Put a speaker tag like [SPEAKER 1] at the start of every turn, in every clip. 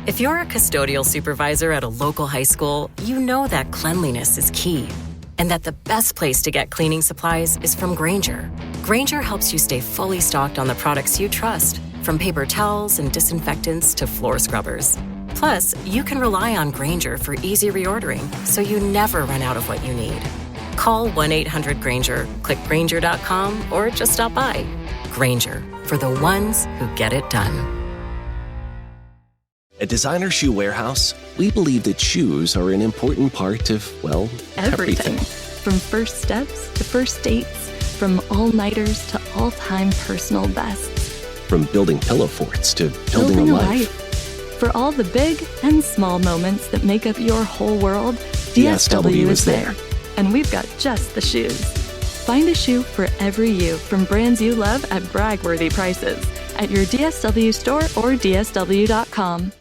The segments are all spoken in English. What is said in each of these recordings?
[SPEAKER 1] If you're a custodial supervisor at a local high school, you know that cleanliness is key, and that the best place to get cleaning supplies is from Grainger. Grainger helps you stay fully stocked on the products you trust, from paper towels and disinfectants to floor scrubbers. Plus, you can rely on Grainger for easy reordering, so you never run out of what you need. Call 1-800-GRAINGER, click Grainger.com, or just stop by. Grainger, for the ones who get it done.
[SPEAKER 2] At Designer Shoe Warehouse, we believe that shoes are an important part of, well, everything.
[SPEAKER 3] From first steps to first dates, from all-nighters to all-time personal bests.
[SPEAKER 2] From building pillow forts to building a life.
[SPEAKER 3] For all the big and small moments that make up your whole world, DSW is there. And we've got just the shoes. Find a shoe for every you from brands you love at brag-worthy prices at your DSW store or DSW.com.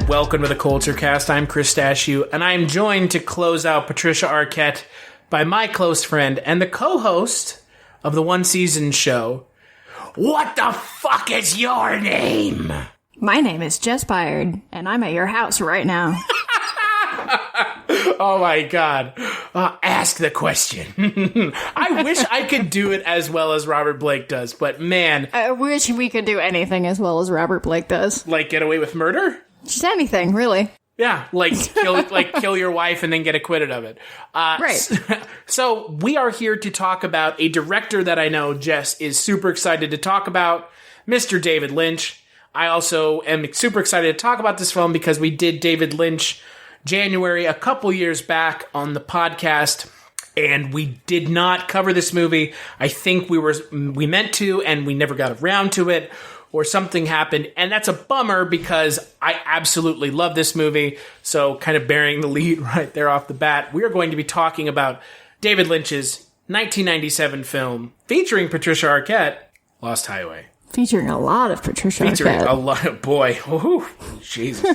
[SPEAKER 4] Welcome to the Culture Cast. I'm Chris Stachiw, and I'm joined to close out Patricia Arquette by my close friend and the co-host of the one-season show. What the fuck is your name?
[SPEAKER 5] My name is Jess Byard, and I'm at your house right now.
[SPEAKER 4] Oh my god. Ask the question. I wish I could do it as well as Robert Blake does, but man.
[SPEAKER 5] I wish we could do anything as well as Robert Blake does.
[SPEAKER 4] Like get away with murder?
[SPEAKER 5] Just anything, really.
[SPEAKER 4] Yeah, kill your wife and then get acquitted of it.
[SPEAKER 5] Right.
[SPEAKER 4] So we are here to talk about a director that I know Jess is super excited to talk about, Mr. David Lynch. I also am super excited to talk about this film because we did David Lynch January a couple years back on the podcast, and we did not cover this movie. I think we meant to, and we never got around to it, or something happened, and that's a bummer because I absolutely love this movie. So kind of bearing the lead right there off the bat, we are going to be talking about David Lynch's 1997 film featuring Patricia Arquette, Lost Highway.
[SPEAKER 5] Featuring a lot of Patricia Arquette.
[SPEAKER 4] Featuring a lot, boy. Ooh, Jesus.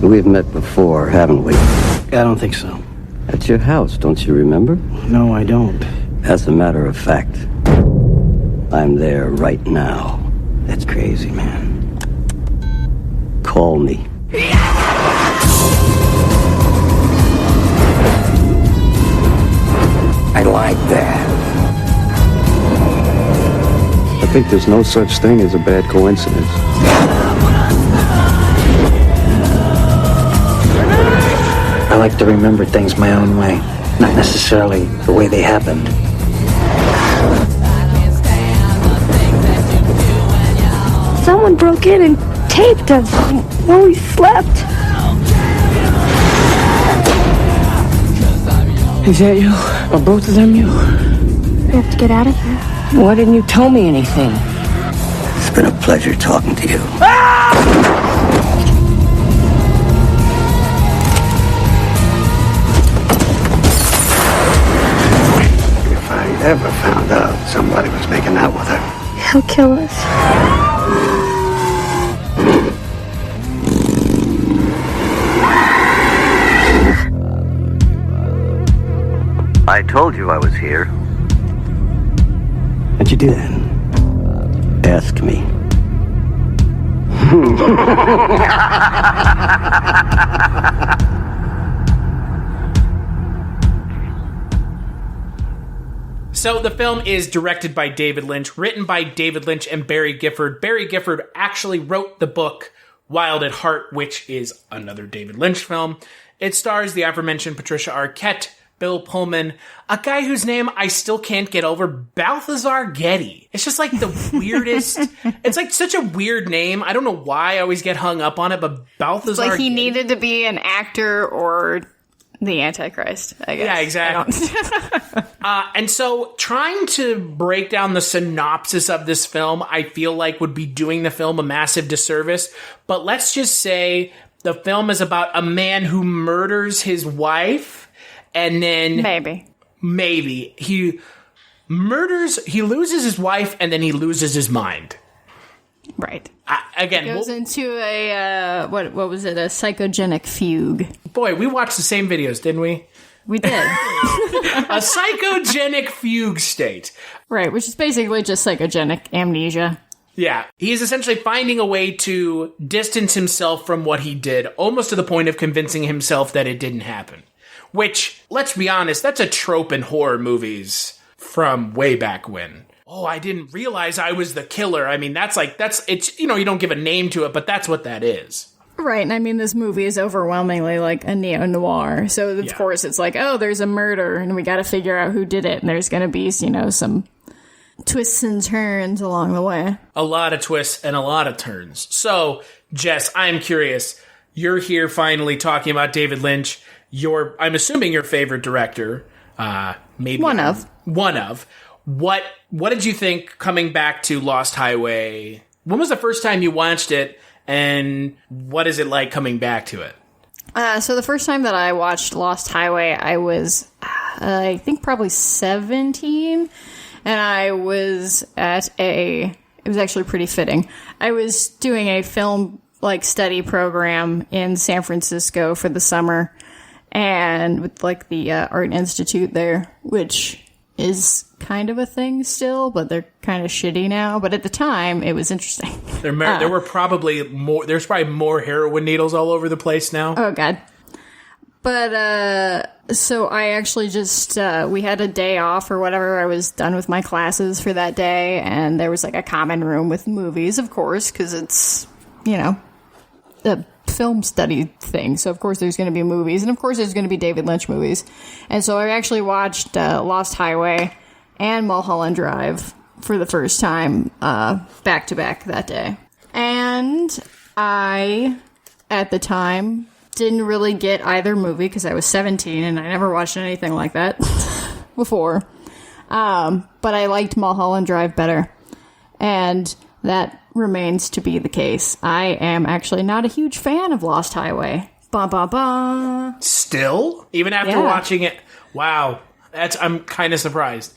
[SPEAKER 6] We've met before, haven't we?
[SPEAKER 7] I don't think so.
[SPEAKER 6] At your house, don't you remember?
[SPEAKER 7] No, I don't.
[SPEAKER 6] As a matter of fact, I'm there right now.
[SPEAKER 7] That's crazy, man.
[SPEAKER 6] Call me.
[SPEAKER 7] I like that.
[SPEAKER 6] I think there's no such thing as a bad coincidence.
[SPEAKER 7] I like to remember things my own way, not necessarily the way they happened.
[SPEAKER 8] Someone broke in and taped us while we slept.
[SPEAKER 7] Is that you? Are both of them you?
[SPEAKER 8] We have to get out of here.
[SPEAKER 7] Why didn't you tell me anything?
[SPEAKER 6] It's been a pleasure talking to you.
[SPEAKER 7] If I ever found out somebody was making out with her,
[SPEAKER 8] He'll kill us.
[SPEAKER 6] I told you I was here.
[SPEAKER 7] how'd you do that?
[SPEAKER 6] Ask me.
[SPEAKER 4] So the film is directed by David Lynch, written by David Lynch and Barry Gifford. Barry Gifford actually wrote the book Wild at Heart, which is another David Lynch film. It stars the aforementioned Patricia Arquette, Bill Pullman, a guy whose name I still can't get over, Balthazar Getty. It's just like the weirdest. It's like such a weird name. I don't know why I always get hung up on it, but Balthazar
[SPEAKER 5] It's like he
[SPEAKER 4] Getty.
[SPEAKER 5] needed to be an actor or the Antichrist, I guess.
[SPEAKER 4] Yeah, exactly. And so trying to break down the synopsis of this film, I feel like would be doing the film a massive disservice. But let's just say the film is about a man who murders his wife and then... Maybe. He loses his wife and then he loses his mind.
[SPEAKER 5] Right.
[SPEAKER 4] Again,
[SPEAKER 5] goes into a, what was it? A psychogenic fugue.
[SPEAKER 4] Boy, we watched the same videos, didn't we?
[SPEAKER 5] We did.
[SPEAKER 4] A psychogenic fugue state.
[SPEAKER 5] Right, which is basically just psychogenic amnesia.
[SPEAKER 4] Yeah. He is essentially finding a way to distance himself from what he did, almost to the point of convincing himself that it didn't happen. Which, let's be honest, that's a trope in horror movies from way back when. Oh, I didn't realize I was the killer. I mean, it's, you don't give a name to it, but that's what that is.
[SPEAKER 5] Right, and I mean, this movie is overwhelmingly like a neo-noir, so of course it's like, oh, there's a murder, and we gotta figure out who did it, and there's gonna be, some twists and turns along the way.
[SPEAKER 4] A lot of twists and a lot of turns. So, Jess, I'm curious, you're here finally talking about David Lynch, I'm assuming your favorite director, maybe
[SPEAKER 5] one of.
[SPEAKER 4] What did you think coming back to Lost Highway? When was the first time you watched it? And what is it like coming back to it?
[SPEAKER 5] So the first time that I watched Lost Highway, I was, I think, probably 17. And I was it was actually pretty fitting. I was doing a film, study program in San Francisco for the summer. And with, the Art Institute there, which is kind of a thing still, but they're kind of shitty now. But at the time, it was interesting.
[SPEAKER 4] There were probably there's probably more heroin needles all over the place now.
[SPEAKER 5] Oh, God. But, so I actually just, we had a day off or whatever. I was done with my classes for that day, and there was, a common room with movies, of course, because it's, a film study thing. So, of course, there's going to be movies, and of course, there's going to be David Lynch movies. And so I actually watched Lost Highway and Mulholland Drive for the first time back to back that day. And I, at the time, didn't really get either movie because I was 17 and I never watched anything like that before. But I liked Mulholland Drive better. And that remains to be the case. I am actually not a huge fan of Lost Highway. Ba ba ba.
[SPEAKER 4] Still? Even after watching it? Wow. I'm kind of surprised.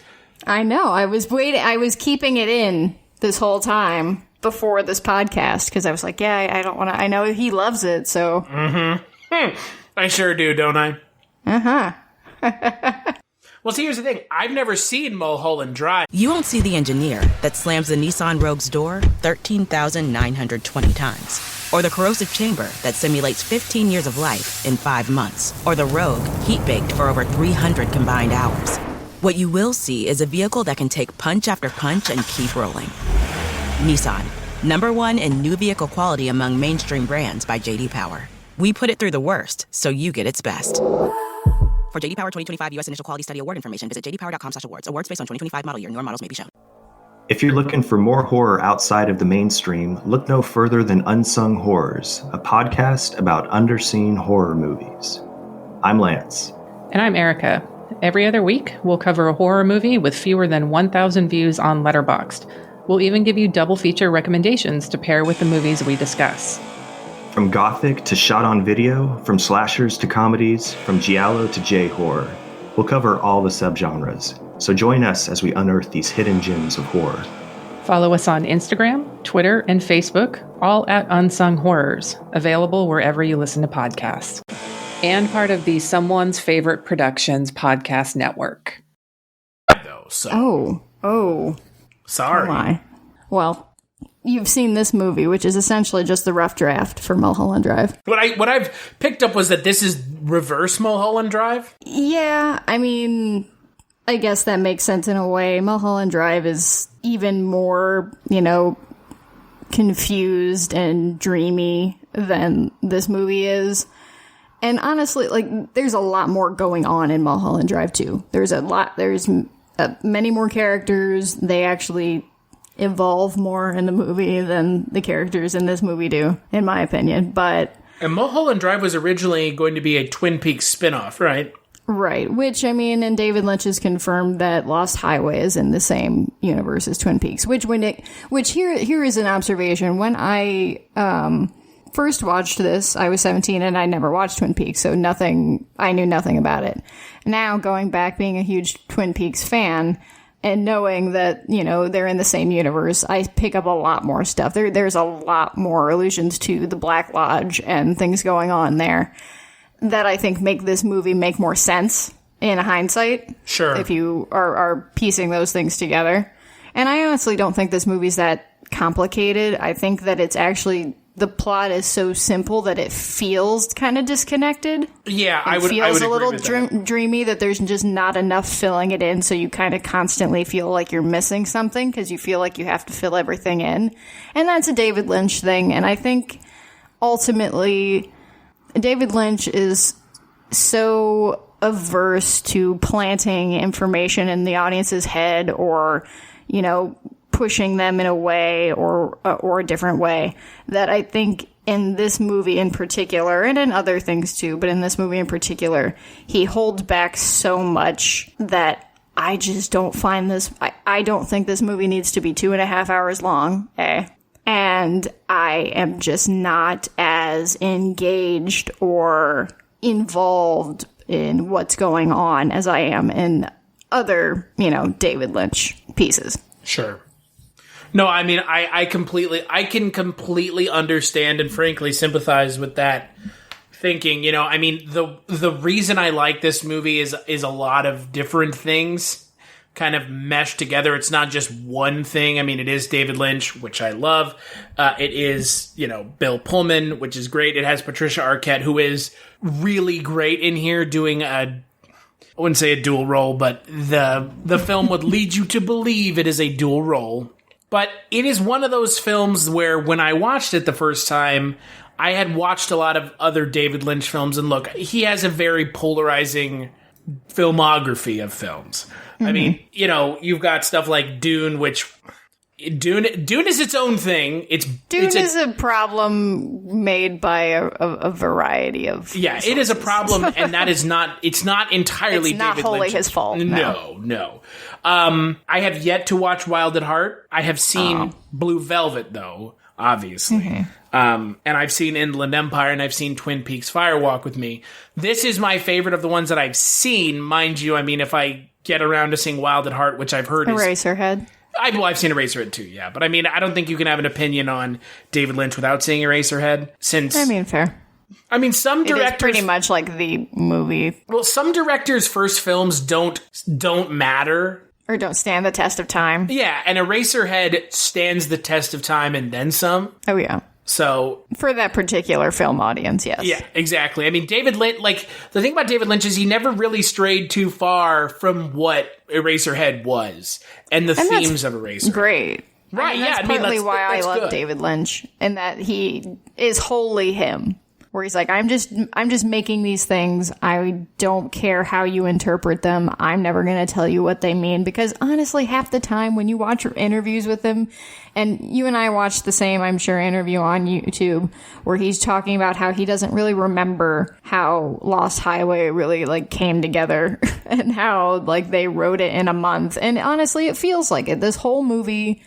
[SPEAKER 5] I know. I was keeping it in this whole time before this podcast because I was like, I don't want to. I know he loves it, so.
[SPEAKER 4] I sure do, don't I?
[SPEAKER 5] Uh-huh.
[SPEAKER 4] Well, see, here's the thing. I've never seen Mulholland Drive.
[SPEAKER 9] You won't see the engineer that slams the Nissan Rogue's door 13,920 times. Or the corrosive chamber that simulates 15 years of life in 5 months. Or the Rogue heat-baked for over 300 combined hours. What you will see is a vehicle that can take punch after punch and keep rolling. Nissan, #1 in new vehicle quality among mainstream brands by J.D. Power. We put it through the worst, so you get its best. For J.D. Power 2025 U.S. Initial Quality Study Award information, visit jdpower.com/awards. Awards based on 2025 model year. Newer models may be shown.
[SPEAKER 10] If you're looking for more horror outside of the mainstream, look no further than Unsung Horrors, a podcast about underseen horror movies. I'm Lance.
[SPEAKER 11] And I'm Erica. Every other week, we'll cover a horror movie with fewer than 1,000 views on Letterboxd. We'll even give you double feature recommendations to pair with the movies we discuss.
[SPEAKER 10] From gothic to shot on video, from slashers to comedies, from giallo to J-horror, we'll cover all the subgenres. So join us as we unearth these hidden gems of horror.
[SPEAKER 11] Follow us on Instagram, Twitter, and Facebook, all at Unsung Horrors, available wherever you listen to podcasts. And part of the Someone's Favorite Productions podcast network.
[SPEAKER 5] Oh.
[SPEAKER 4] Sorry.
[SPEAKER 5] Oh my. Well, you've seen this movie, which is essentially just the rough draft for Mulholland Drive.
[SPEAKER 4] What I've picked up was that this is reverse Mulholland Drive?
[SPEAKER 5] Yeah, I mean, I guess that makes sense in a way. Mulholland Drive is even more, confused and dreamy than this movie is. And honestly, there's a lot more going on in Mulholland Drive, too. There's many more characters. They actually evolve more in the movie than the characters in this movie do, in my opinion. And
[SPEAKER 4] Mulholland Drive was originally going to be a Twin Peaks spinoff, right?
[SPEAKER 5] Right, which, I mean, and David Lynch has confirmed that Lost Highway is in the same universe as Twin Peaks, which here is an observation. When I first watched this, I was 17 and I never watched Twin Peaks, so I knew nothing about it. Now, going back, being a huge Twin Peaks fan, and knowing that, you know, they're in the same universe, I pick up a lot more stuff. There's a lot more allusions to the Black Lodge and things going on there that I think make this movie make more sense in hindsight.
[SPEAKER 4] Sure.
[SPEAKER 5] If you are piecing those things together. And I honestly don't think this movie's that complicated. I think that it's actually, the plot is so simple that it feels kind of disconnected.
[SPEAKER 4] Yeah, I would
[SPEAKER 5] feels
[SPEAKER 4] agree
[SPEAKER 5] a little
[SPEAKER 4] with that.
[SPEAKER 5] dreamy, that there's just not enough filling it in, so you kind of constantly feel like you're missing something because you feel like you have to fill everything in. And that's a David Lynch thing. And I think ultimately David Lynch is so averse to planting information in the audience's head, or, you know, pushing them in a way or a different way, that I think in this movie in particular, and in other things too, but in this movie in particular, he holds back so much that I just don't find this, I don't think this movie needs to be 2.5 hours long, and I am just not as engaged or involved in what's going on as I am in other, you know, David Lynch pieces.
[SPEAKER 4] Sure. No, I mean, I can completely understand and frankly sympathize with that thinking. You know, I mean, the reason I like this movie is a lot of different things kind of meshed together. It's not just one thing. I mean, it is David Lynch, which I love. It is, you know, Bill Pullman, which is great. It has Patricia Arquette, who is really great in here, doing I wouldn't say a dual role, but the film would lead you to believe it is a dual role. But it is one of those films where when I watched it the first time, I had watched a lot of other David Lynch films, and look, he has a very polarizing filmography of films. Mm-hmm. I mean, you know, you've got stuff like Dune, which Dune is its own thing. Dune is
[SPEAKER 5] a problem made by a variety of resources.
[SPEAKER 4] It is a problem, and that is not. It's not entirely.
[SPEAKER 5] It's not
[SPEAKER 4] David
[SPEAKER 5] wholly
[SPEAKER 4] Lynch's
[SPEAKER 5] his fault.
[SPEAKER 4] No. I have yet to watch Wild at Heart. I have seen Blue Velvet, though, obviously. Mm-hmm. And I've seen Inland Empire, and I've seen Twin Peaks: Fire Walk with Me. This is my favorite of the ones that I've seen, mind you. I mean, if I get around to seeing Wild at Heart, which I've heard
[SPEAKER 5] Eraserhead.
[SPEAKER 4] I've seen Eraserhead too, yeah. But I mean, I don't think you can have an opinion on David Lynch without seeing Eraserhead.
[SPEAKER 5] Fair.
[SPEAKER 4] I mean, some directors...
[SPEAKER 5] It is pretty much like the movie.
[SPEAKER 4] Well, some directors' first films don't matter.
[SPEAKER 5] Or don't stand the test of time.
[SPEAKER 4] Yeah, and Eraserhead stands the test of time and then some.
[SPEAKER 5] Oh, yeah.
[SPEAKER 4] So...
[SPEAKER 5] For that particular film audience, yes.
[SPEAKER 4] Yeah, exactly. I mean, David Lynch... Like, the thing about David Lynch is he never really strayed too far from what Eraserhead was. And themes of Eraserhead.
[SPEAKER 5] Great.
[SPEAKER 4] Right,
[SPEAKER 5] I mean, that's partly why I love David Lynch, and that he is wholly him. Where he's like, I'm just making these things. I don't care how you interpret them. I'm never going to tell you what they mean. Because honestly, half the time when you watch interviews with him, and you and I watched the same, I'm sure, interview on YouTube, where he's talking about how he doesn't really remember how Lost Highway really like came together and how like they wrote it in a month. And honestly, it feels like it. This whole movie,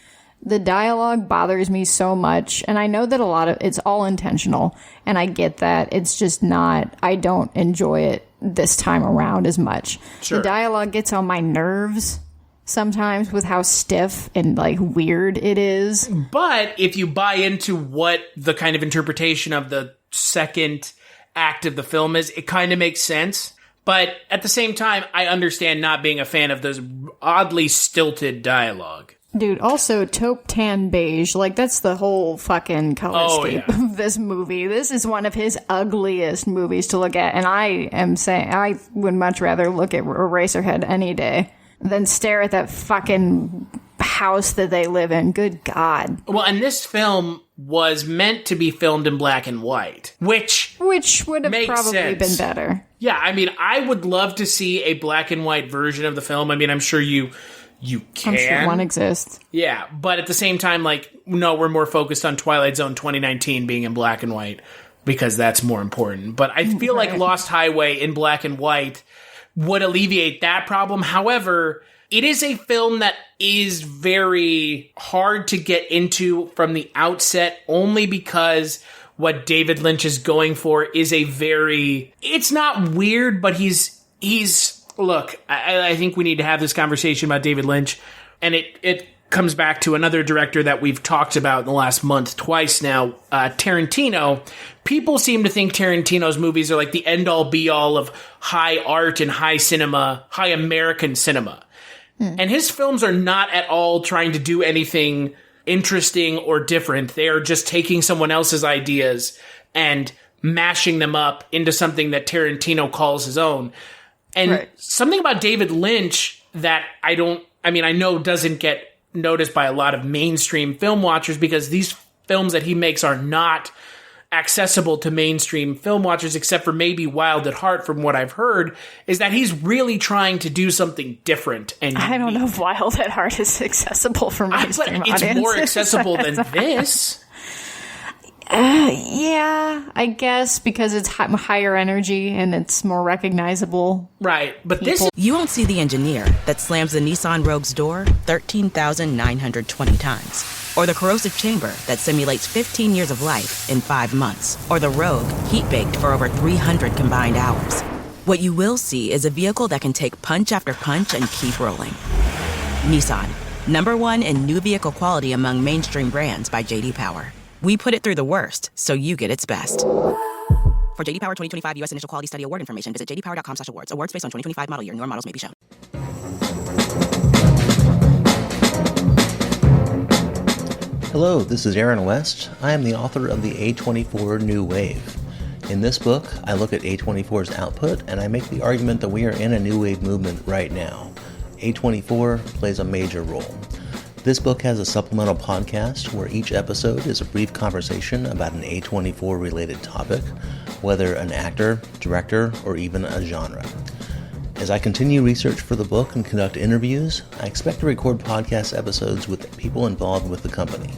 [SPEAKER 5] the dialogue bothers me so much, and I know that a lot of it's all intentional, and I get that. It's just not, I don't enjoy it this time around as much. Sure. The dialogue gets on my nerves sometimes with how stiff and like weird it is.
[SPEAKER 4] But if you buy into what the kind of interpretation of the second act of the film is, it kind of makes sense. But at the same time, I understand not being a fan of those oddly stilted dialogue.
[SPEAKER 5] Dude, also taupe tan beige, like that's the whole fucking color scheme of this movie. This is one of his ugliest movies to look at, and I am saying I would much rather look at Eraserhead any day than stare at that fucking house that they live in. Good God.
[SPEAKER 4] Well, and this film was meant to be filmed in black and white, which
[SPEAKER 5] would have probably been better.
[SPEAKER 4] Yeah, I mean, I would love to see a black and white version of the film. I mean, I'm sure you can.
[SPEAKER 5] I'm sure one exists.
[SPEAKER 4] Yeah, but at the same time, like, no, we're more focused on Twilight Zone 2019 being in black and white because that's more important. But I feel like Lost Highway in black and white would alleviate that problem. However, it is a film that is very hard to get into from the outset, only because what David Lynch is going for is it's not weird, but look, I think we need to have this conversation about David Lynch, and it comes back to another director that we've talked about in the last month twice now, Tarantino. People seem to think Tarantino's movies are like the end-all be-all of high art and high cinema, high American cinema. And his films are not at all trying to do anything interesting or different. They are just taking someone else's ideas and mashing them up into something that Tarantino calls his own. And something about David Lynch that I know doesn't get noticed by a lot of mainstream film watchers, because these films that he makes are not accessible to mainstream film watchers, except for maybe Wild at Heart, from what I've heard, is that he's really trying to do something different. And
[SPEAKER 5] I don't know if Wild at Heart is accessible for mainstream audiences.
[SPEAKER 4] It's more accessible than this.
[SPEAKER 5] Yeah, I guess, because it's higher energy and it's more recognizable.
[SPEAKER 4] Right, but
[SPEAKER 9] You won't see the engineer that slams the Nissan Rogue's door 13,920 times. Or the corrosive chamber that simulates 15 years of life in 5 months. Or the Rogue heat-baked for over 300 combined hours. What you will see is a vehicle that can take punch after punch and keep rolling. Nissan, #1 in new vehicle quality among mainstream brands by J.D. Power. We put it through the worst, so you get its best. For J.D. Power 2025 U.S. Initial Quality Study Award information, visit jdpower.com/awards. Awards based on 2025 model year. Newer models may be shown.
[SPEAKER 12] Hello, this is Aaron West. I am the author of the A24 New Wave. In this book, I look at A24's output, and I make the argument that we are in a new wave movement right now. A24 plays a major role. This book has a supplemental podcast where each episode is a brief conversation about an A24-related topic, whether an actor, director, or even a genre. As I continue research for the book and conduct interviews, I expect to record podcast episodes with people involved with the company.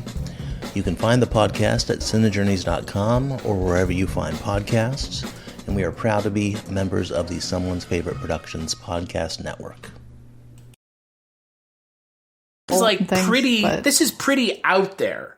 [SPEAKER 12] You can find the podcast at cinejourneys.com or wherever you find podcasts, and we are proud to be members of the Someone's Favorite Productions podcast network.
[SPEAKER 4] This is pretty out there.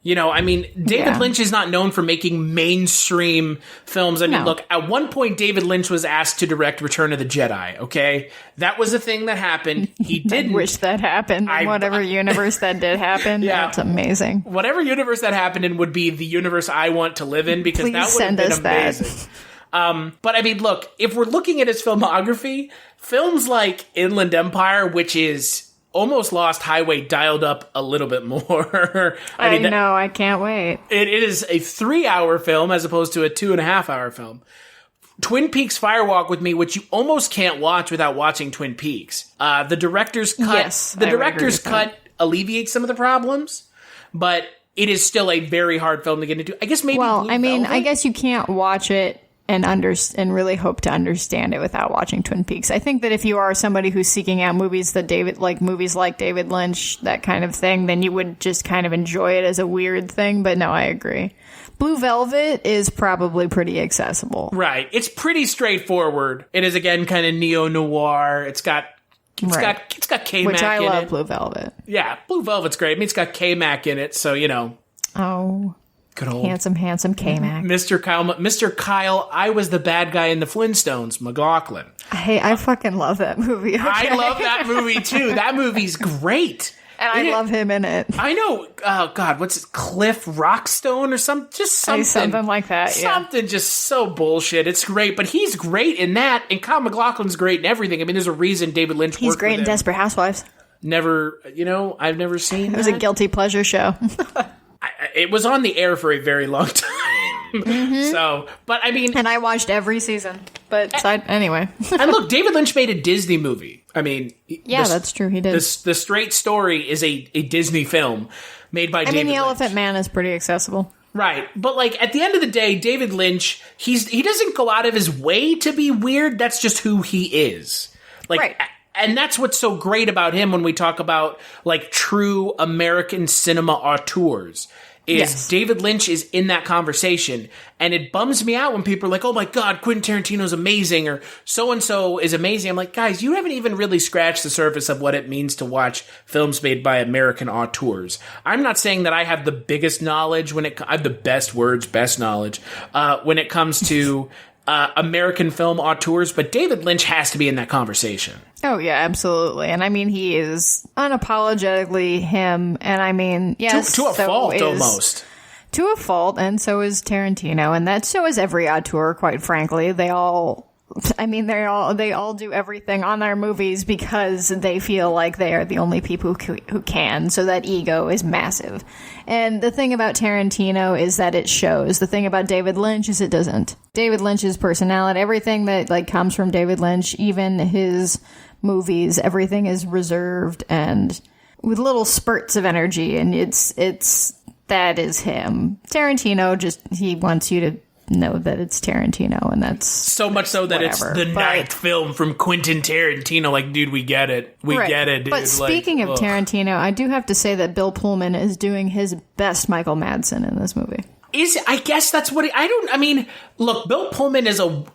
[SPEAKER 4] David Lynch is not known for making mainstream films. Look, at one point, David Lynch was asked to direct Return of the Jedi, okay? That was a thing that happened. He didn't.
[SPEAKER 5] I wish that happened in whatever universe that did happen. Yeah. That's amazing.
[SPEAKER 4] Whatever universe that happened in would be the universe I want to live in, because that would have been amazing. But look, if we're looking at his filmography, films like Inland Empire, which is almost Lost Highway dialed up a little bit more.
[SPEAKER 5] I know, I can't wait.
[SPEAKER 4] It is a 3-hour film as opposed to a 2.5-hour film. Twin Peaks Firewalk with Me, which you almost can't watch without watching Twin Peaks. The director's cut, alleviates some of the problems, but it is still a very hard film to get into. I guess maybe.
[SPEAKER 5] Well, I guess you can't watch it and really hope to understand it without watching Twin Peaks. I think that if you are somebody who's seeking out movies movies like David Lynch, that kind of thing, then you would just kind of enjoy it as a weird thing. But no, I agree. Blue Velvet is probably pretty accessible.
[SPEAKER 4] Right. It's pretty straightforward. It is, again, kind of neo-noir. It's got K-Mac in it.
[SPEAKER 5] Which I love Blue Velvet.
[SPEAKER 4] Yeah, Blue Velvet's great. It's got K-Mac in it, so,
[SPEAKER 5] Oh.
[SPEAKER 4] Good old
[SPEAKER 5] handsome K-Mac.
[SPEAKER 4] Mr. Kyle, I was the bad guy in the Flintstones, McLaughlin.
[SPEAKER 5] Hey, I fucking love that movie. Okay?
[SPEAKER 4] I love that movie, too. That movie's great.
[SPEAKER 5] And I love him in it.
[SPEAKER 4] I know. Oh, God, what's it? Cliff Rockstone or something?
[SPEAKER 5] Something like that, yeah.
[SPEAKER 4] Something just so bullshit. It's great, but he's great in that, and Kyle MacLachlan's great in everything. There's a reason David Lynch worked with him.
[SPEAKER 5] He's great in Desperate Housewives.
[SPEAKER 4] I've never seen
[SPEAKER 5] it. It was a guilty pleasure show.
[SPEAKER 4] It was on the air for a very long time.
[SPEAKER 5] Mm-hmm.
[SPEAKER 4] So, but
[SPEAKER 5] and I watched every season. But anyway.
[SPEAKER 4] And look, David Lynch made a Disney movie.
[SPEAKER 5] That's true. He did.
[SPEAKER 4] The Straight Story is a Disney film made by David Lynch.
[SPEAKER 5] The Elephant Man is pretty accessible.
[SPEAKER 4] Right. But at the end of the day, David Lynch, he doesn't go out of his way to be weird. That's just who he is.
[SPEAKER 5] Right.
[SPEAKER 4] And that's what's so great about him when we talk about true American cinema auteurs, is David Lynch is in that conversation. And it bums me out when people are like, oh my God, Quentin Tarantino's amazing, or so-and-so is amazing. I'm like, guys, you haven't even really scratched the surface of what it means to watch films made by American auteurs. I'm not saying that I have the biggest knowledge I have the best words, best knowledge, when it comes to American film auteurs, but David Lynch has to be in that conversation.
[SPEAKER 5] Oh, yeah, absolutely. And I mean, he is unapologetically him. And I mean, yes.
[SPEAKER 4] To a fault, almost.
[SPEAKER 5] To a fault, and so is Tarantino. And so is every auteur, quite frankly. They all do everything on their movies because they feel like they are the only people who can. So that ego is massive. And the thing about Tarantino is that it shows. The thing about David Lynch is it doesn't. David Lynch's personality, everything that like comes from David Lynch, even his movies, everything is reserved and with little spurts of energy. And that is him. Tarantino he wants you to know that it's Tarantino, and that's
[SPEAKER 4] so much so that it's the ninth film from Quentin Tarantino. Like, dude, we get it. We get it, dude.
[SPEAKER 5] But speaking of Tarantino, I do have to say that Bill Pullman is doing his best Michael Madsen in this movie.
[SPEAKER 4] I guess that's what look, Bill Pullman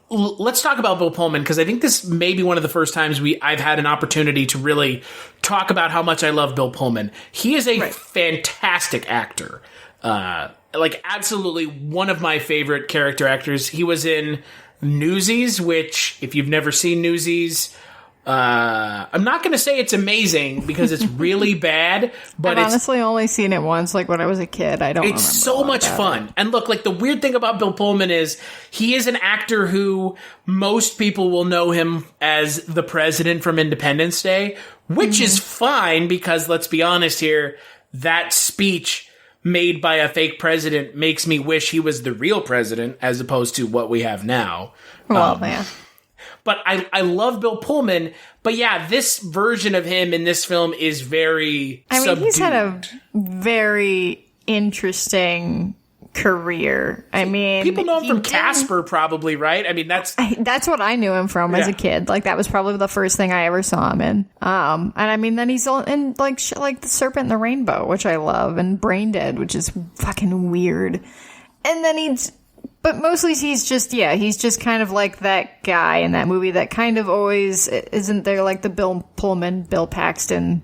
[SPEAKER 4] let's talk about Bill Pullman, because I think this may be one of the first times I've had an opportunity to really talk about how much I love Bill Pullman. He is a fantastic actor. Absolutely one of my favorite character actors. He was in Newsies, which, if you've never seen Newsies, I'm not going to say it's amazing because it's really bad. But
[SPEAKER 5] I've honestly only seen it once, like when I was a kid. It's
[SPEAKER 4] so much fun. And look, like the weird thing about Bill Pullman is he is an actor who most people will know him as the president from Independence Day, which is fine because, let's be honest here, that speech made by a fake president makes me wish he was the real president as opposed to what we have now.
[SPEAKER 5] Well, man.
[SPEAKER 4] But I love Bill Pullman. But yeah, this version of him in this film is very subdued.
[SPEAKER 5] He's had a very interesting career.
[SPEAKER 4] People know him from Casper, probably, right? That's
[SPEAKER 5] what I knew him from as a kid. Like, that was probably the first thing I ever saw him in. And then he's in like shit like The Serpent and the Rainbow, which I love, and Brain Dead, which is fucking weird. And then but mostly he's just kind of like that guy in that movie that kind of always isn't there, like the Bill Pullman, Bill Paxton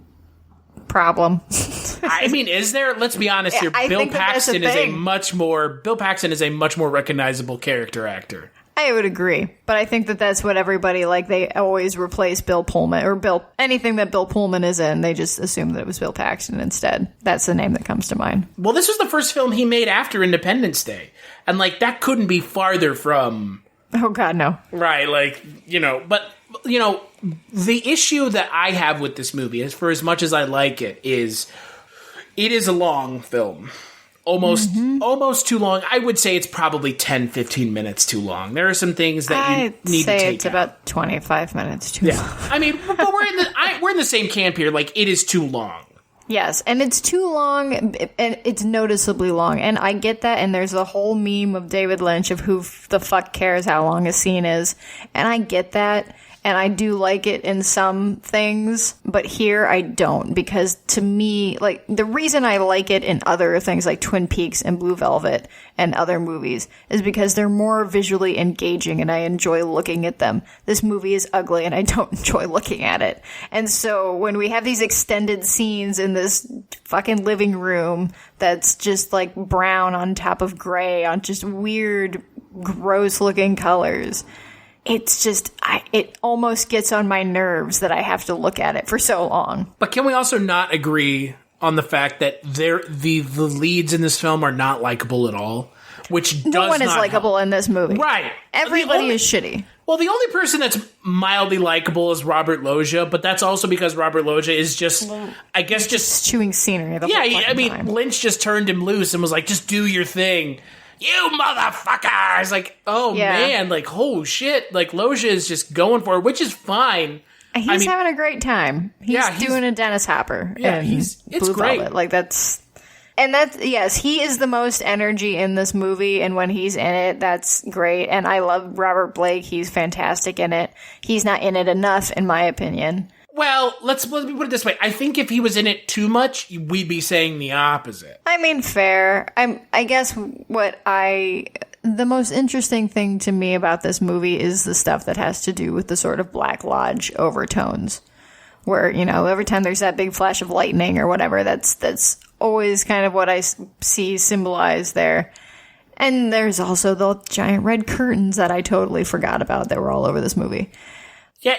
[SPEAKER 5] problem.
[SPEAKER 4] Is there? Let's be honest here. Bill Paxton is a much more recognizable character actor.
[SPEAKER 5] I would agree, but I think that's what everybody, like, they always replace Bill Pullman or anything that Bill Pullman is in. They just assume that it was Bill Paxton instead. That's the name that comes to mind.
[SPEAKER 4] Well, this was the first film he made after Independence Day, and like that couldn't be farther from.
[SPEAKER 5] Oh God, no.
[SPEAKER 4] Right, the issue that I have with this movie, is for as much as I like it is a long film. Almost too long. I would say it's probably 10, 15 minutes too long. There are some things that you need to take out.
[SPEAKER 5] It's about 25 minutes too long.
[SPEAKER 4] But we're in the same camp here. Like, it is too long.
[SPEAKER 5] Yes, and it's too long, and it's noticeably long, and I get that, and there's a whole meme of David Lynch of who the fuck cares how long a scene is, and I get that, and I do like it in some things, but here I don't, because to me, like, the reason I like it in other things like Twin Peaks and Blue Velvet and other movies is because they're more visually engaging and I enjoy looking at them. This movie is ugly and I don't enjoy looking at it. And so when we have these extended scenes in this fucking living room that's just like brown on top of gray on just weird, gross looking colors, it's just, it almost gets on my nerves that I have to look at it for so long.
[SPEAKER 4] But can we also not agree on the fact that the leads in this film are not likable at all? Which
[SPEAKER 5] no one is likable in this movie.
[SPEAKER 4] Right.
[SPEAKER 5] Everybody is shitty.
[SPEAKER 4] Well, the only person that's mildly likable is Robert Loggia, but that's also because Robert Loggia is just, I guess, just
[SPEAKER 5] chewing scenery the whole time.
[SPEAKER 4] Lynch just turned him loose and was like, just do your thing. You motherfucker! It's like, man, like, oh shit. Like, Loggia is just going for it, which is fine.
[SPEAKER 5] He's having a great time. He's doing a Dennis Hopper.
[SPEAKER 4] Yeah, it's great.
[SPEAKER 5] Velvet. Like, yes, he is the most energy in this movie, and when he's in it, that's great. And I love Robert Blake. He's fantastic in it. He's not in it enough, in my opinion.
[SPEAKER 4] Well, let me put it this way. I think if he was in it too much, we'd be saying the opposite.
[SPEAKER 5] I mean, fair. I guess the most interesting thing to me about this movie is the stuff that has to do with the sort of Black Lodge overtones. Where, every time there's that big flash of lightning or whatever, that's always kind of what I see symbolized there. And there's also the giant red curtains that I totally forgot about that were all over this movie.
[SPEAKER 4] Yeah,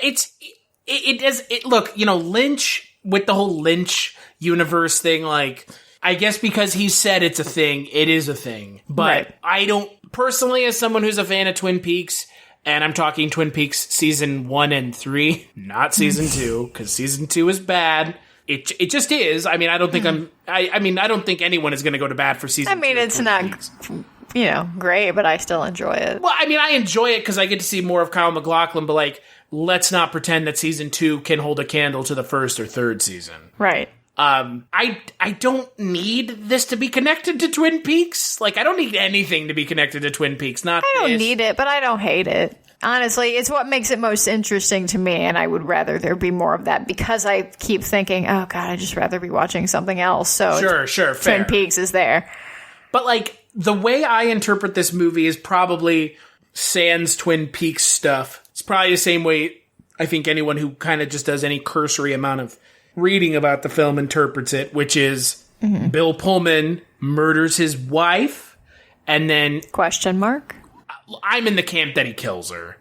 [SPEAKER 4] look, Lynch, with the whole Lynch universe thing, like, I guess because he said it's a thing, it is a thing. But right. I don't, personally, as someone who's a fan of Twin Peaks, and I'm talking Twin Peaks season 1 and 3, not season 2, because season 2 is bad. It just is. I mean, I don't think I don't think anyone is going to go to bat for season 2.
[SPEAKER 5] I mean, it's not, great, but I still enjoy it.
[SPEAKER 4] Well, I mean, I enjoy it because I get to see more of Kyle MacLachlan, but, like, let's not pretend that season 2 can hold a candle to the first or third season.
[SPEAKER 5] Right.
[SPEAKER 4] I don't need this to be connected to Twin Peaks. Like, I don't need anything to be connected to Twin Peaks. I
[SPEAKER 5] don't need it, but I don't hate it. Honestly, it's what makes it most interesting to me, and I would rather there be more of that because I keep thinking, oh, God, I'd just rather be watching something else. So
[SPEAKER 4] sure,
[SPEAKER 5] fair. Twin Peaks is there.
[SPEAKER 4] But, like, the way I interpret this movie is probably sans Twin Peaks stuff. It's probably the same way I think anyone who kind of just does any cursory amount of reading about the film interprets it, which is Bill Pullman murders his wife, and then...
[SPEAKER 5] Question mark?
[SPEAKER 4] I'm in the camp that he kills her.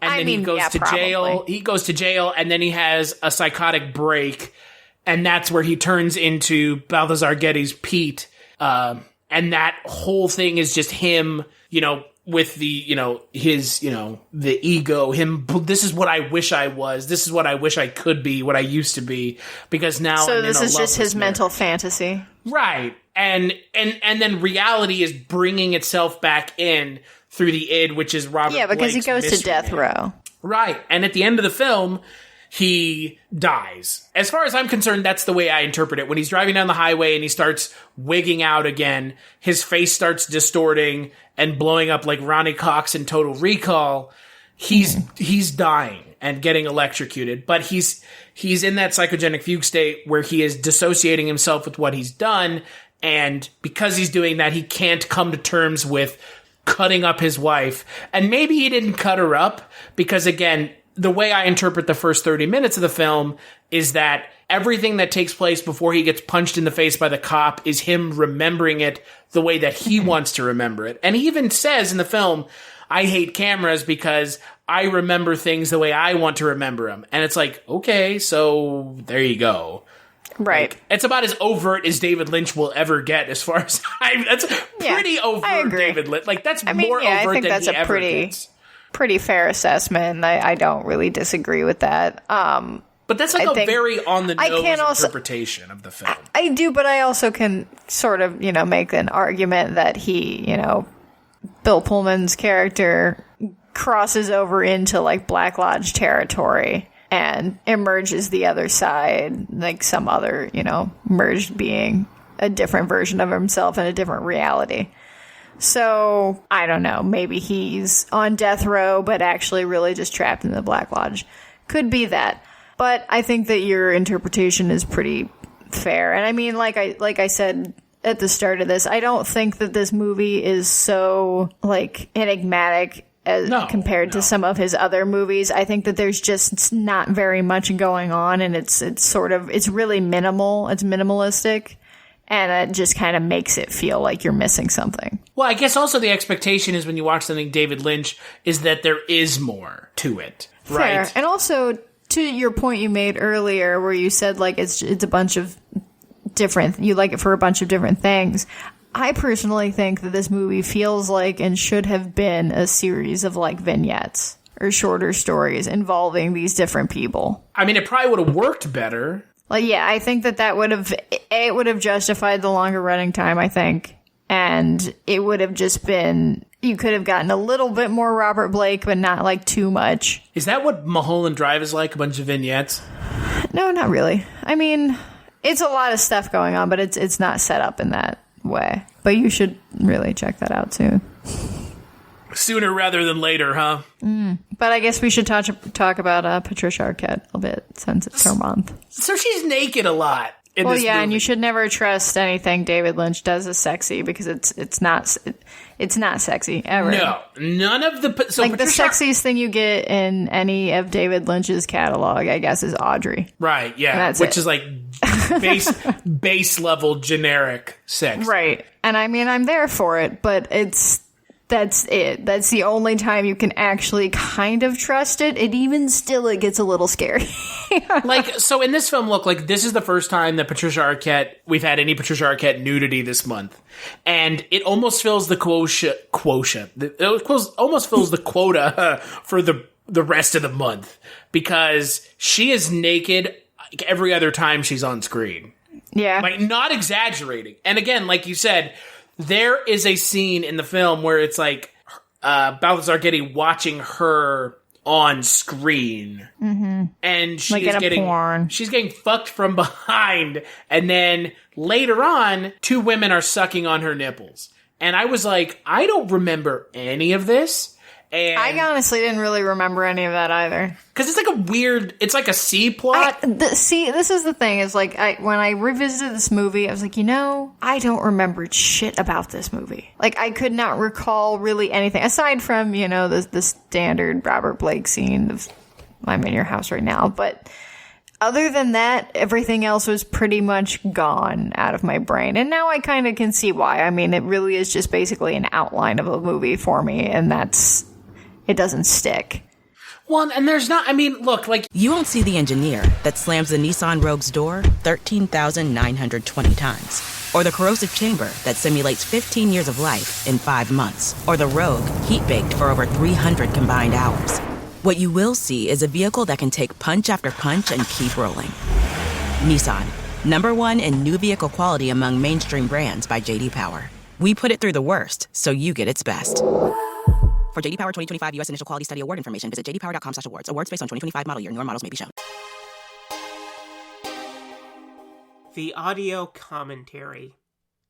[SPEAKER 4] And then he goes to jail. He goes to jail, and then he has a psychotic break, and that's where he turns into Balthazar Getty's Pete. And that whole thing is just him, with the, his, the ego, him, this is what I wish I was. This is what I wish I could be, what I used to be, because now
[SPEAKER 5] So this is just his mental fantasy.
[SPEAKER 4] Right. And then reality is bringing itself back in through the id, which is Robert
[SPEAKER 5] Yeah, because
[SPEAKER 4] Blake's
[SPEAKER 5] he goes to death
[SPEAKER 4] mystery.
[SPEAKER 5] row.
[SPEAKER 4] Right. And at the end of the film, he dies. As far as I'm concerned, that's the way I interpret it. When he's driving down the highway and he starts wigging out again, his face starts distorting and blowing up like Ronnie Cox in Total Recall. He's dying and getting electrocuted, but he's in that psychogenic fugue state where he is dissociating himself with what he's done, and because he's doing that, he can't come to terms with cutting up his wife. And maybe he didn't cut her up because, again, the way I interpret the first 30 minutes of the film is that everything that takes place before he gets punched in the face by the cop is him remembering it the way that he wants to remember it. And he even says in the film, I hate cameras because I remember things the way I want to remember them. And it's like, okay, so there you go.
[SPEAKER 5] Right.
[SPEAKER 4] Like, it's about as overt as David Lynch will ever get as far as that's pretty overt David Lynch. Like, that's more overt
[SPEAKER 5] I think
[SPEAKER 4] than
[SPEAKER 5] that's
[SPEAKER 4] he
[SPEAKER 5] a
[SPEAKER 4] ever gets.
[SPEAKER 5] pretty fair assessment. I don't really disagree with that.
[SPEAKER 4] But that's like a very on-the-nose interpretation of the film.
[SPEAKER 5] I do, but I also can sort of, make an argument that he, Bill Pullman's character crosses over into, like, Black Lodge territory and emerges the other side, like some other, merged being, a different version of himself in a different reality. So, I don't know, maybe he's on death row, but actually really just trapped in the Black Lodge. Could be that. But I think that your interpretation is pretty fair. And I mean, like I said at the start of this, I don't think that this movie is so, like, enigmatic as compared to some of his other movies. I think that there's just not very much going on, and it's really minimal. It's minimalistic. And it just kind of makes it feel like you're missing something.
[SPEAKER 4] Well, I guess also the expectation is when you watch something David Lynch is that there is more to it, right?
[SPEAKER 5] Fair. And also, to your point you made earlier where you said, like, it's a bunch of different, you like it for a bunch of different things. I personally think that this movie feels like and should have been a series of, like, vignettes or shorter stories involving these different people.
[SPEAKER 4] I mean, it probably would have worked better.
[SPEAKER 5] Like, yeah, I think that would have justified the longer running time, I think. And it would have just been, you could have gotten a little bit more Robert Blake, but not, like, too much.
[SPEAKER 4] Is that what Mulholland Drive is like, a bunch of vignettes?
[SPEAKER 5] No, not really. I mean, it's a lot of stuff going on, but it's not set up in that way. But you should really check that out, too.
[SPEAKER 4] Sooner rather than later, huh?
[SPEAKER 5] But I guess we should talk about Patricia Arquette a little bit since it's her month.
[SPEAKER 4] So she's naked a lot in
[SPEAKER 5] well,
[SPEAKER 4] this
[SPEAKER 5] yeah,
[SPEAKER 4] movie.
[SPEAKER 5] and you should never trust anything David Lynch does as sexy because it's not sexy ever.
[SPEAKER 4] No, none of the
[SPEAKER 5] the sexiest thing you get in any of David Lynch's catalog, I guess, is Audrey.
[SPEAKER 4] Right? Yeah, which is like base level generic sex.
[SPEAKER 5] Right, and I mean I'm there for it, but that's it. That's the only time you can actually kind of trust it. And even still, it gets a little scary.
[SPEAKER 4] So in this film, this is the first time that we've had any Patricia Arquette nudity this month. And it almost fills the almost fills the quota for the rest of the month. Because she is naked every other time she's on screen.
[SPEAKER 5] Yeah.
[SPEAKER 4] Not exaggerating. And again, like you said, there is a scene in the film where it's Balthazar Getty watching her on screen. Mm-hmm. And she's getting fucked from behind. And then later on, 2 women are sucking on her nipples. And I was like, I don't remember any of this. And
[SPEAKER 5] I honestly didn't really remember any of that either.
[SPEAKER 4] Because it's like a C plot.
[SPEAKER 5] This is the thing, is when I revisited this movie, I was like, I don't remember shit about this movie. I could not recall really anything, aside from, the standard Robert Blake scene of I'm in your house right now. But other than that, everything else was pretty much gone out of my brain. And now I kind of can see why. I mean, it really is just basically an outline of a movie for me, and it doesn't stick.
[SPEAKER 4] Well, and there's not, look,
[SPEAKER 9] You won't see the engineer that slams the Nissan Rogue's door 13,920 times. Or the corrosive chamber that simulates 15 years of life in 5 months. Or the Rogue heat-baked for over 300 combined hours. What you will see is a vehicle that can take punch after punch and keep rolling. Nissan, #1 in new vehicle quality among mainstream brands by J.D. Power. We put it through the worst, so you get its best. For J.D. Power 2025 U.S. Initial Quality Study Award information, visit jdpower.com/awards. Awards based on 2025 model year. Newer models may be shown.
[SPEAKER 13] The audio commentary.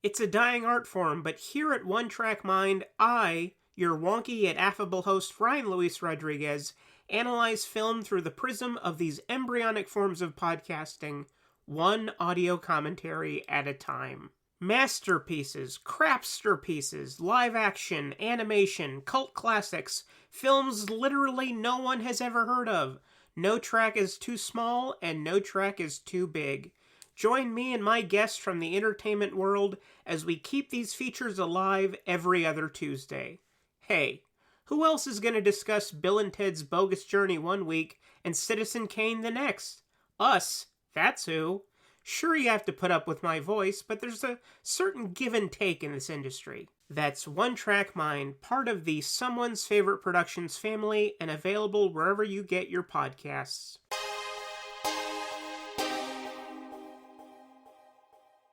[SPEAKER 13] It's a dying art form, but here at One Track Mind, I, your wonky yet affable host Ryan Luis Rodriguez, analyze film through the prism of these embryonic forms of podcasting, one audio commentary at a time. Masterpieces, crapster pieces, live action, animation, cult classics, films literally no one has ever heard of. No track is too small and no track is too big. Join me and my guests from the entertainment world as we keep these features alive every other Tuesday. Hey, who else is going to discuss Bill and Ted's Bogus Journey one week and Citizen Kane the next? Us, that's who. Sure, you have to put up with my voice, but there's a certain give and take in this industry. That's One Track Mind, part of the Someone's Favorite Productions family, and available wherever you get your podcasts.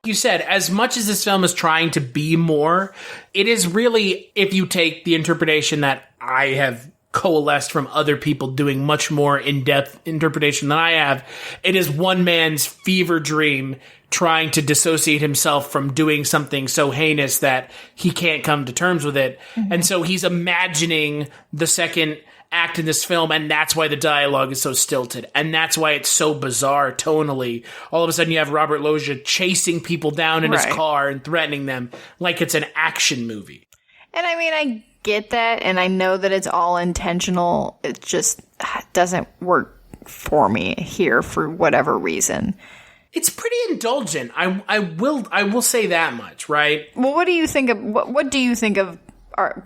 [SPEAKER 4] You said, as much as this film is trying to be more, it is really, if you take the interpretation that I have coalesced from other people doing much more in-depth interpretation than I have, it is one man's fever dream trying to dissociate himself from doing something so heinous that he can't come to terms with it. Mm-hmm. And so he's imagining the second act in this film, and that's why the dialogue is so stilted, and that's why it's so bizarre tonally. All of a sudden you have Robert Loggia chasing people down in his car and threatening them like it's an action movie.
[SPEAKER 5] And I get that, and I know that it's all intentional. It just doesn't work for me here for whatever reason.
[SPEAKER 4] It's pretty indulgent. I will say that much, right?
[SPEAKER 5] Well, what do you think of what do you think of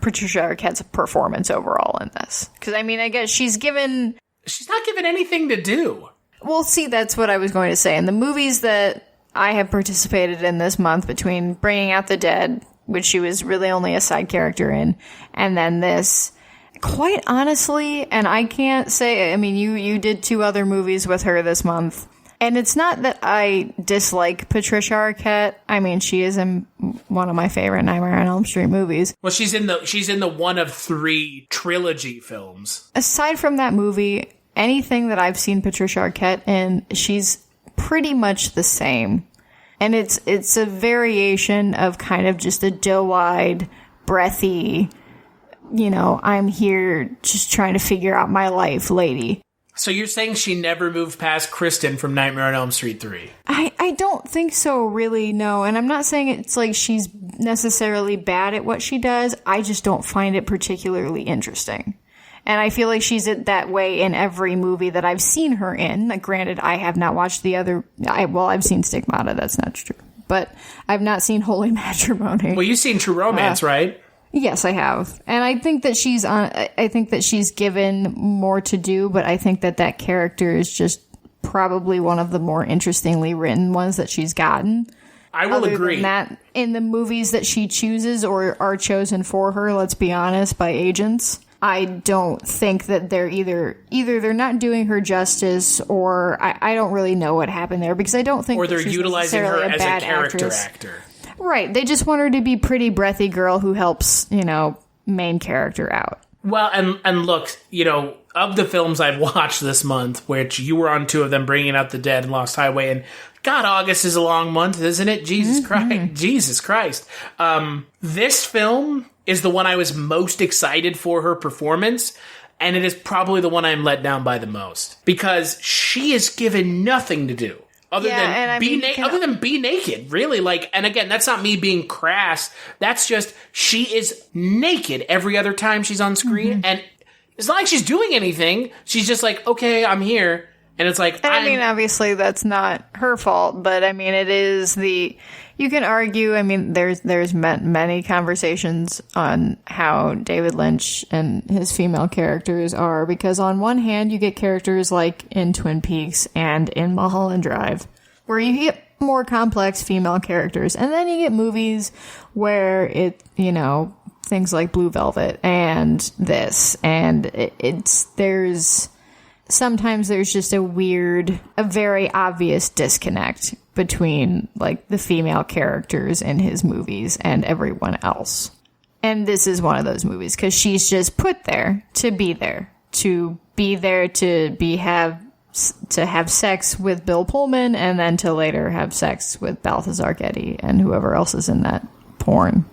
[SPEAKER 5] Patricia Arquette's performance overall in this? Because I guess she's not given anything to do. Well, see, that's what I was going to say. In the movies that I have participated in this month, between Bringing Out the Dead, which she was really only a side character in, and then this, quite honestly, and I can't say, you did 2 other movies with her this month, and it's not that I dislike Patricia Arquette. She is in one of my favorite Nightmare on Elm Street movies.
[SPEAKER 4] Well, she's in the one of 3 trilogy films.
[SPEAKER 5] Aside from that movie, anything that I've seen Patricia Arquette in, she's pretty much the same. And it's a variation of kind of just a doe-eyed, breathy I'm here just trying to figure out my life lady.
[SPEAKER 4] So you're saying she never moved past Kristen from Nightmare on Elm Street 3?
[SPEAKER 5] I don't think so, really, no. And I'm not saying it's like she's necessarily bad at what she does. I just don't find it particularly interesting. And I feel like she's that way in every movie that I've seen her in. Like, granted, I have not watched the other... I've seen Stigmata, that's not true. But I've not seen Holy Matrimony.
[SPEAKER 4] Well, you've seen True Romance, right?
[SPEAKER 5] Yes, I have. And I think that she's given more to do, but I think that character is just probably one of the more interestingly written ones that she's gotten.
[SPEAKER 4] I will agree.
[SPEAKER 5] Than that, in the movies that she chooses or are chosen for her, let's be honest, by agents, I don't think that they're either they're not doing her justice, or I don't really know what happened there, because I don't think
[SPEAKER 4] or they're
[SPEAKER 5] she's
[SPEAKER 4] utilizing her as a character
[SPEAKER 5] actress.
[SPEAKER 4] actor.
[SPEAKER 5] Right. They just want her to be pretty breathy girl who helps, main character out.
[SPEAKER 4] Well, and look, of the films I've watched this month, which you were on 2 of them, Bringing Out the Dead and Lost Highway, and God, August is a long month, isn't it? Jesus Christ. Jesus Christ. This film is the one I was most excited for her performance, and it is probably the one I'm let down by the most, because she is given nothing to do. Other than be naked, really. Like, and again, that's not me being crass. That's just, she is naked every other time she's on screen. And it's not like she's doing anything. She's just like, okay, I'm here. And it's like,
[SPEAKER 5] and obviously that's not her fault, but it is you can argue, there's many conversations on how David Lynch and his female characters are, because on one hand, you get characters like in Twin Peaks and in Mulholland Drive, where you get more complex female characters, and then you get movies where things like Blue Velvet and this, and sometimes there's just a very obvious disconnect between, like, the female characters in his movies and everyone else. And this is one of those movies, because she's just put there to be there. To have sex with Bill Pullman, and then to later have sex with Balthazar Getty and whoever else is in that porn.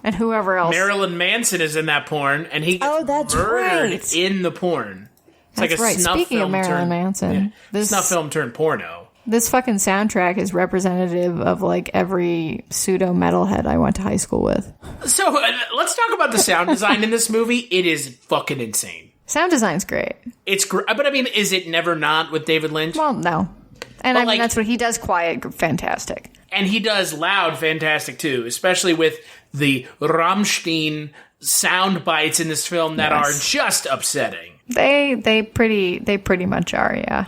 [SPEAKER 5] And whoever else.
[SPEAKER 4] Marilyn Manson is in that porn, and he gets murdered in the porn. It's
[SPEAKER 5] That's
[SPEAKER 4] like a
[SPEAKER 5] right.
[SPEAKER 4] snuff
[SPEAKER 5] Speaking
[SPEAKER 4] film
[SPEAKER 5] of Marilyn Manson,
[SPEAKER 4] snuff film turned porno.
[SPEAKER 5] This fucking soundtrack is representative of, like, every pseudo metalhead I went to high school with.
[SPEAKER 4] So let's talk about the sound design in this movie. It is fucking insane.
[SPEAKER 5] Sound design's great.
[SPEAKER 4] It's great, but is it never not with David Lynch?
[SPEAKER 5] Well, no. And that's what he does. Quiet, fantastic.
[SPEAKER 4] And he does loud, fantastic too, especially with the Rammstein sound bites in this film that are just upsetting.
[SPEAKER 5] They pretty much are, yeah.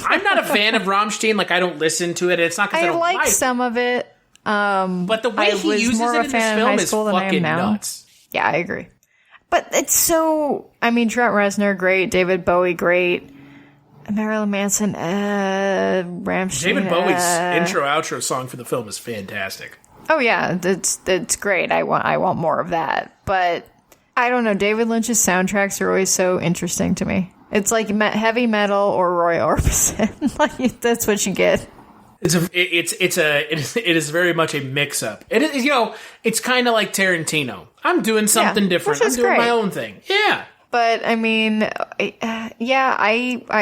[SPEAKER 4] I'm not a fan of Rammstein. Like, I don't listen to it. It's not because I don't like
[SPEAKER 5] some of it.
[SPEAKER 4] But the way he uses it in this film is fucking nuts.
[SPEAKER 5] Yeah, I agree. But it's so... Trent Reznor, great. David Bowie, great. Marilyn Manson, Rammstein.
[SPEAKER 4] David Bowie's intro-outro song for the film is fantastic.
[SPEAKER 5] Oh, yeah. It's great. I want more of that. But... I don't know. David Lynch's soundtracks are always so interesting to me. It's like heavy metal or Roy Orbison. Like, that's what you get.
[SPEAKER 4] It is very much a mix up. It is, it's kind of like Tarantino. I'm doing something different. I'm doing my own thing. Yeah.
[SPEAKER 5] But I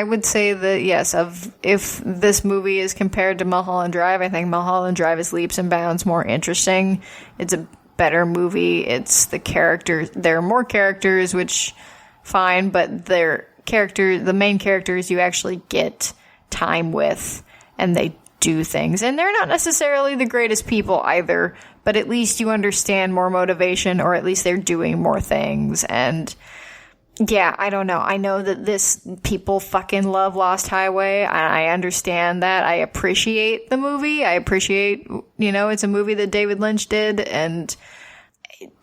[SPEAKER 5] would say that yes, if this movie is compared to Mulholland Drive, I think Mulholland Drive is leaps and bounds more interesting. It's a better movie. It's the characters. There are more characters, which fine, but the main characters you actually get time with, and they do things, and they're not necessarily the greatest people either, but at least you understand more motivation, or at least they're doing more things. And yeah, I don't know. I know that people fucking love Lost Highway. I understand that. I appreciate the movie. I appreciate, it's a movie that David Lynch did, and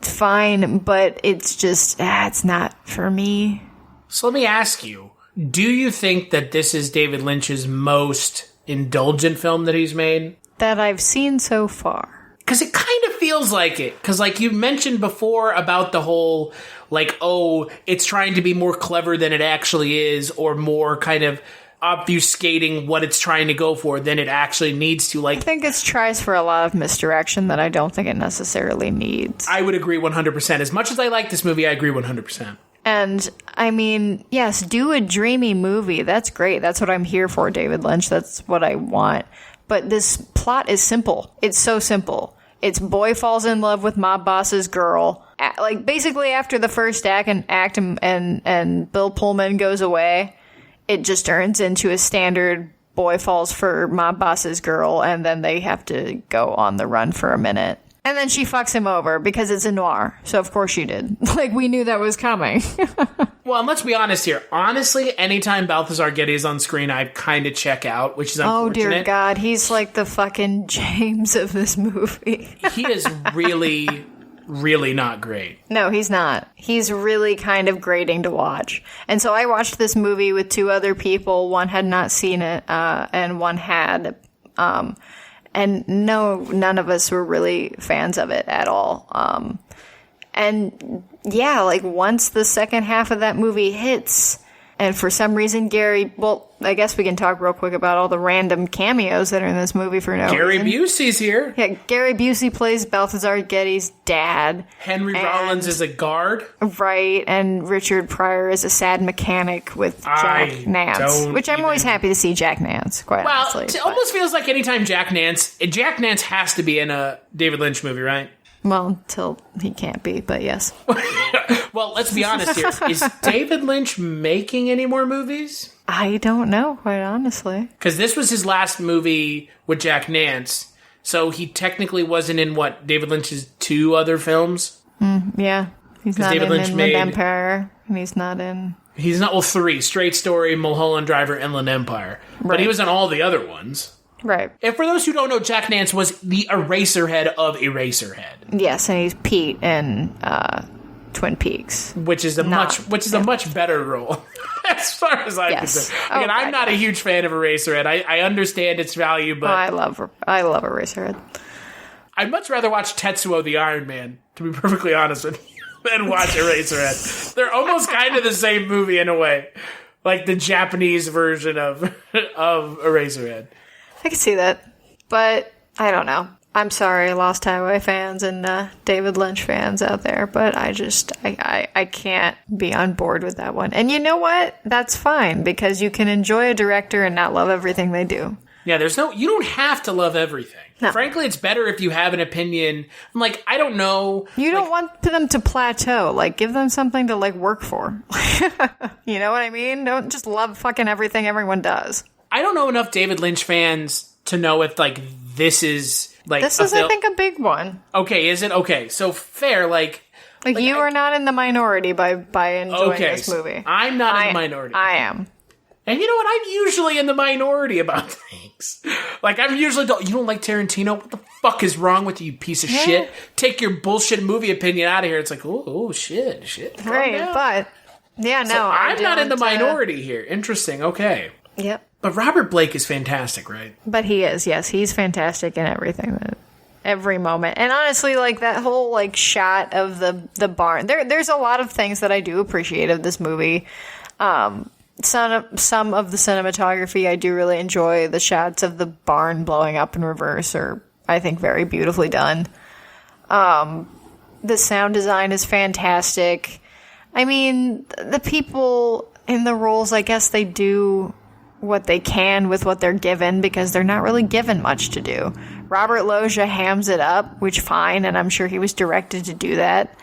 [SPEAKER 5] fine, but it's just, it's not for me.
[SPEAKER 4] So let me ask you, do you think that this is David Lynch's most indulgent film that he's made?
[SPEAKER 5] That I've seen so far.
[SPEAKER 4] Because it kind of feels like it. Because, like, you mentioned before about the whole, like, it's trying to be more clever than it actually is, or more kind of obfuscating what it's trying to go for than it actually needs to. Like,
[SPEAKER 5] I think it tries for a lot of misdirection that I don't think it necessarily needs.
[SPEAKER 4] I would agree 100%. As much as I like this movie, I agree 100%.
[SPEAKER 5] And, I mean, yes, do a dreamy movie. That's great. That's what I'm here for, David Lynch. That's what I want. But this plot is simple. It's so simple. It's boy falls in love with mob boss's girl. Like, basically after the first act and Bill Pullman goes away, it just turns into a standard boy falls for mob boss's girl, and then they have to go on the run for a minute. And then she fucks him over because it's a noir. So of course she did. Like, we knew that was coming.
[SPEAKER 4] Well, and let's be honest here. Honestly, anytime Balthazar Getty is on screen, I kind of check out, which is unfortunate.
[SPEAKER 5] Oh, dear God. He's like the fucking James of this movie.
[SPEAKER 4] He is really, really not great.
[SPEAKER 5] No, he's not. He's really kind of grating to watch. And so I watched this movie with two other people. One had not seen it, and one had. And none of us were really fans of it at all. And yeah, like once the second half of that movie hits, and for some reason I guess we can talk real quick about all the random cameos that are in this movie for no reason.
[SPEAKER 4] Gary Busey's here.
[SPEAKER 5] Yeah, Gary Busey plays Balthazar Getty's dad.
[SPEAKER 4] Henry Rollins is a guard.
[SPEAKER 5] Right, and Richard Pryor is a sad mechanic with Jack Nance, which I'm always happy to see Jack Nance, quite honestly.
[SPEAKER 4] Well, it almost feels like anytime Jack Nance has to be in a David Lynch movie, right?
[SPEAKER 5] Well, until he can't be, but yes.
[SPEAKER 4] Well, let's be honest here. Is David Lynch making any more movies?
[SPEAKER 5] I don't know, quite honestly.
[SPEAKER 4] Because this was his last movie with Jack Nance, so he technically wasn't in, David Lynch's 2 other films?
[SPEAKER 5] Yeah. He's not David Lynch made Inland Empire, and he's not in...
[SPEAKER 4] He's not, 3. Straight Story, Mulholland Driver, Inland Empire. Right. But he was on all the other ones.
[SPEAKER 5] Right.
[SPEAKER 4] And for those who don't know, Jack Nance was the Eraserhead of Eraserhead.
[SPEAKER 5] Yes, and he's Pete in Twin Peaks,
[SPEAKER 4] which is a much better role, as far as I'm concerned. Again, I'm not a huge fan of Eraserhead. I understand its value, but
[SPEAKER 5] I love Eraserhead.
[SPEAKER 4] I'd much rather watch Tetsuo the Iron Man, to be perfectly honest with you, than watch Eraserhead. They're almost kind of the same movie in a way, like the Japanese version of Eraserhead.
[SPEAKER 5] I can see that, but I don't know. I'm sorry, Lost Highway fans and David Lynch fans out there, but I can't be on board with that one. And you know what? That's fine, because you can enjoy a director and not love everything they do.
[SPEAKER 4] Yeah, you don't have to love everything. No. Frankly, it's better if you have an opinion. I'm like, I don't know.
[SPEAKER 5] You don't want them to plateau. Like, give them something to, work for. You know what I mean? Don't just love fucking everything everyone does.
[SPEAKER 4] I don't know enough David Lynch fans to know if, this is,
[SPEAKER 5] This is, I think, a big one.
[SPEAKER 4] Okay, is it? Okay, so fair,
[SPEAKER 5] you are not in the minority by enjoying this movie.
[SPEAKER 4] I'm not in the minority.
[SPEAKER 5] I am.
[SPEAKER 4] And you know what? I'm usually in the minority about things. I'm usually you don't like Tarantino? What the fuck is wrong with you piece of shit? Take your bullshit movie opinion out of here. It's like, oh, shit.
[SPEAKER 5] Right, but, yeah, no.
[SPEAKER 4] So I'm not in the minority here. Interesting, okay.
[SPEAKER 5] Yep.
[SPEAKER 4] But Robert Blake is fantastic, right?
[SPEAKER 5] But he is, yes. He's fantastic in everything, every moment. And honestly, that whole, shot of the barn. There's a lot of things that I do appreciate of this movie. Some of the cinematography, I do really enjoy. The shots of the barn blowing up in reverse are, I think, very beautifully done. The sound design is fantastic. I mean, the people in the roles, I guess they do what they can with what they're given, because they're not really given much to do. Robert Loggia hams it up, which fine, and I'm sure he was directed to do that.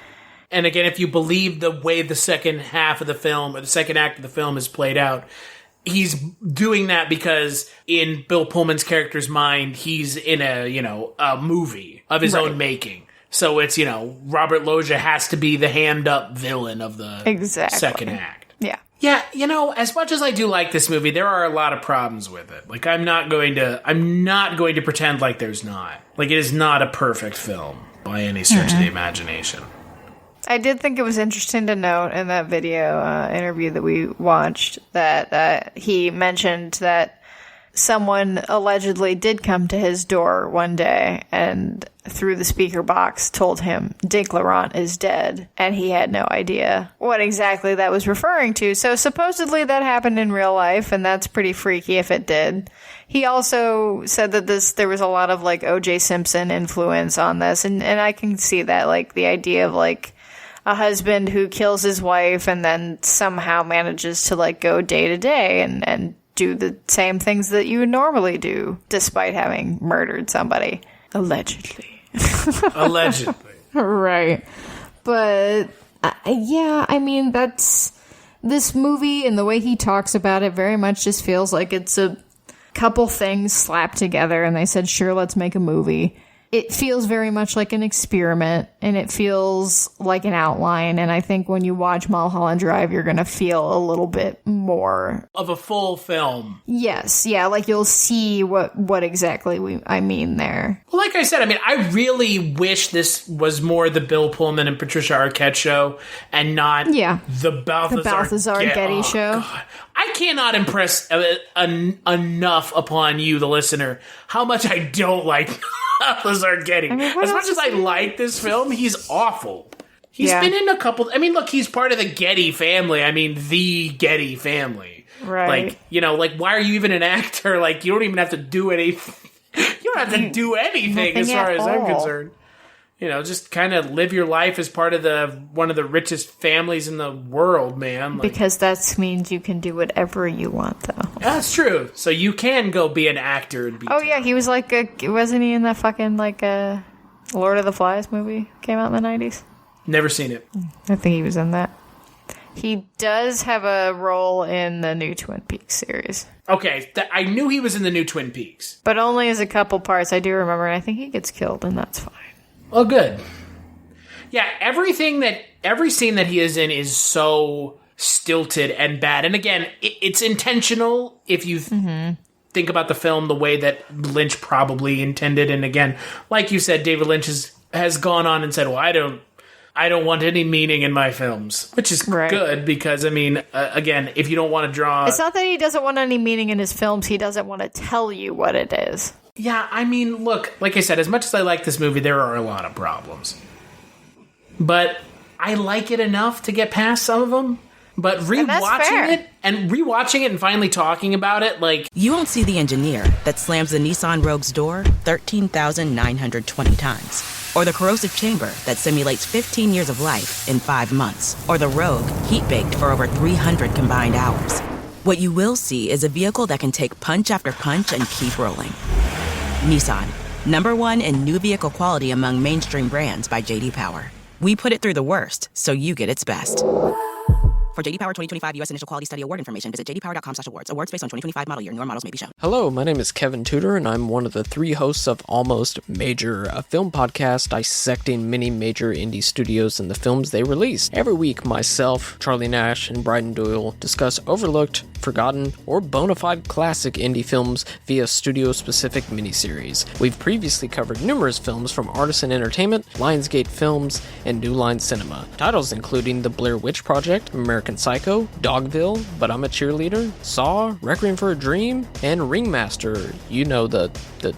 [SPEAKER 4] And again, if you believe the way the second half of the film, or the second act of the film is played out, he's doing that because in Bill Pullman's character's mind, he's in a movie of his own making. So it's, Robert Loggia has to be the hammed up villain of the second act.
[SPEAKER 5] Yeah.
[SPEAKER 4] Yeah, as much as I do like this movie, there are a lot of problems with it. I'm not going to pretend like there's not. It is not a perfect film by any stretch of the imagination.
[SPEAKER 5] I did think it was interesting to note in that video interview that we watched that he mentioned that someone allegedly did come to his door one day and through the speaker box told him Dick Laurent is dead, and he had no idea what exactly that was referring to. So supposedly that happened in real life, and that's pretty freaky if it did. He also said that there was a lot of like O.J. Simpson influence on this, and I can see that, like the idea of like a husband who kills his wife and then somehow manages to like go day to day and do the same things that you would normally do despite having murdered somebody. Allegedly.
[SPEAKER 4] Allegedly.
[SPEAKER 5] Right. But yeah, I mean, that's this movie, and the way he talks about it very much just feels like it's a couple things slapped together and they said, sure, let's make a movie. It feels very much like an experiment, and it feels like an outline. And I think when you watch Mulholland Drive, you're going to feel a little bit more
[SPEAKER 4] of a full film.
[SPEAKER 5] Yes. Yeah. Like you'll see what exactly I mean there.
[SPEAKER 4] Well, like I said, I mean, I really wish this was more the Bill Pullman and Patricia Arquette show and not the Balthazar
[SPEAKER 5] Getty show.
[SPEAKER 4] God. I cannot impress enough upon you, the listener, how much I don't like Balthazar Getty. I mean, as much as I like this film, he's awful. He's been in a couple... I mean, look, he's part of the Getty family. I mean, the Getty family.
[SPEAKER 5] Right.
[SPEAKER 4] Like, you know, like, why are you even an actor? Like, you don't even have to do anything. You don't have to do anything as far as I'm concerned. You know, just kind of live your life as part of one of the richest families in the world, man. Like,
[SPEAKER 5] because that means you can do whatever you want, though.
[SPEAKER 4] That's true. So you can go be an actor and be...
[SPEAKER 5] Oh, yeah, he was like... wasn't he in that fucking, like, Lord of the Flies movie? Came out in the 90s?
[SPEAKER 4] Never seen it.
[SPEAKER 5] I think he was in that. He does have a role in the new Twin Peaks series.
[SPEAKER 4] Okay, I knew he was in the new Twin Peaks.
[SPEAKER 5] But only as a couple parts, I do remember, and I think he gets killed, and that's fine.
[SPEAKER 4] Oh, good. Yeah, every scene that he is in is so stilted and bad. And again, it's intentional if you think about the film the way that Lynch probably intended. And again, like you said, David Lynch has gone on and said, well, I don't want any meaning in my films, which is good because, I mean, again, if you don't want to draw...
[SPEAKER 5] It's not that he doesn't want any meaning in his films. He doesn't want to tell you what it is.
[SPEAKER 4] Yeah, I mean, look, like I said, as much as I like this movie, there are a lot of problems. But I like it enough to get past some of them. But rewatching it and finally talking about it, like...
[SPEAKER 9] You won't see the engineer that slams the Nissan Rogue's door 13,920 times. Or the corrosive chamber that simulates 15 years of life in 5 months. Or the Rogue heat-baked for over 300 combined hours. What you will see is a vehicle that can take punch after punch and keep rolling. Nissan, #1 in new vehicle quality among mainstream brands by J.D. Power. We put it through the worst, so you get its best. For J.D. Power 2025 U.S. Initial Quality Study Award information, visit jdpower.com/awards. Awards based on 2025 model year. Newer models may be shown.
[SPEAKER 14] Hello, my name is Kevin Tudor, and I'm one of the 3 hosts of Almost Major, a film podcast dissecting many major indie studios and the films they release. Every week, myself, Charlie Nash, and Bryden Doyle discuss overlooked, forgotten, or bona fide classic indie films via studio-specific miniseries. We've previously covered numerous films from Artisan Entertainment, Lionsgate Films, and New Line Cinema. Titles including The Blair Witch Project, American Psycho, Dogville, But I'm a Cheerleader, Saw, Requiem for a Dream, and Ringmaster. You know, the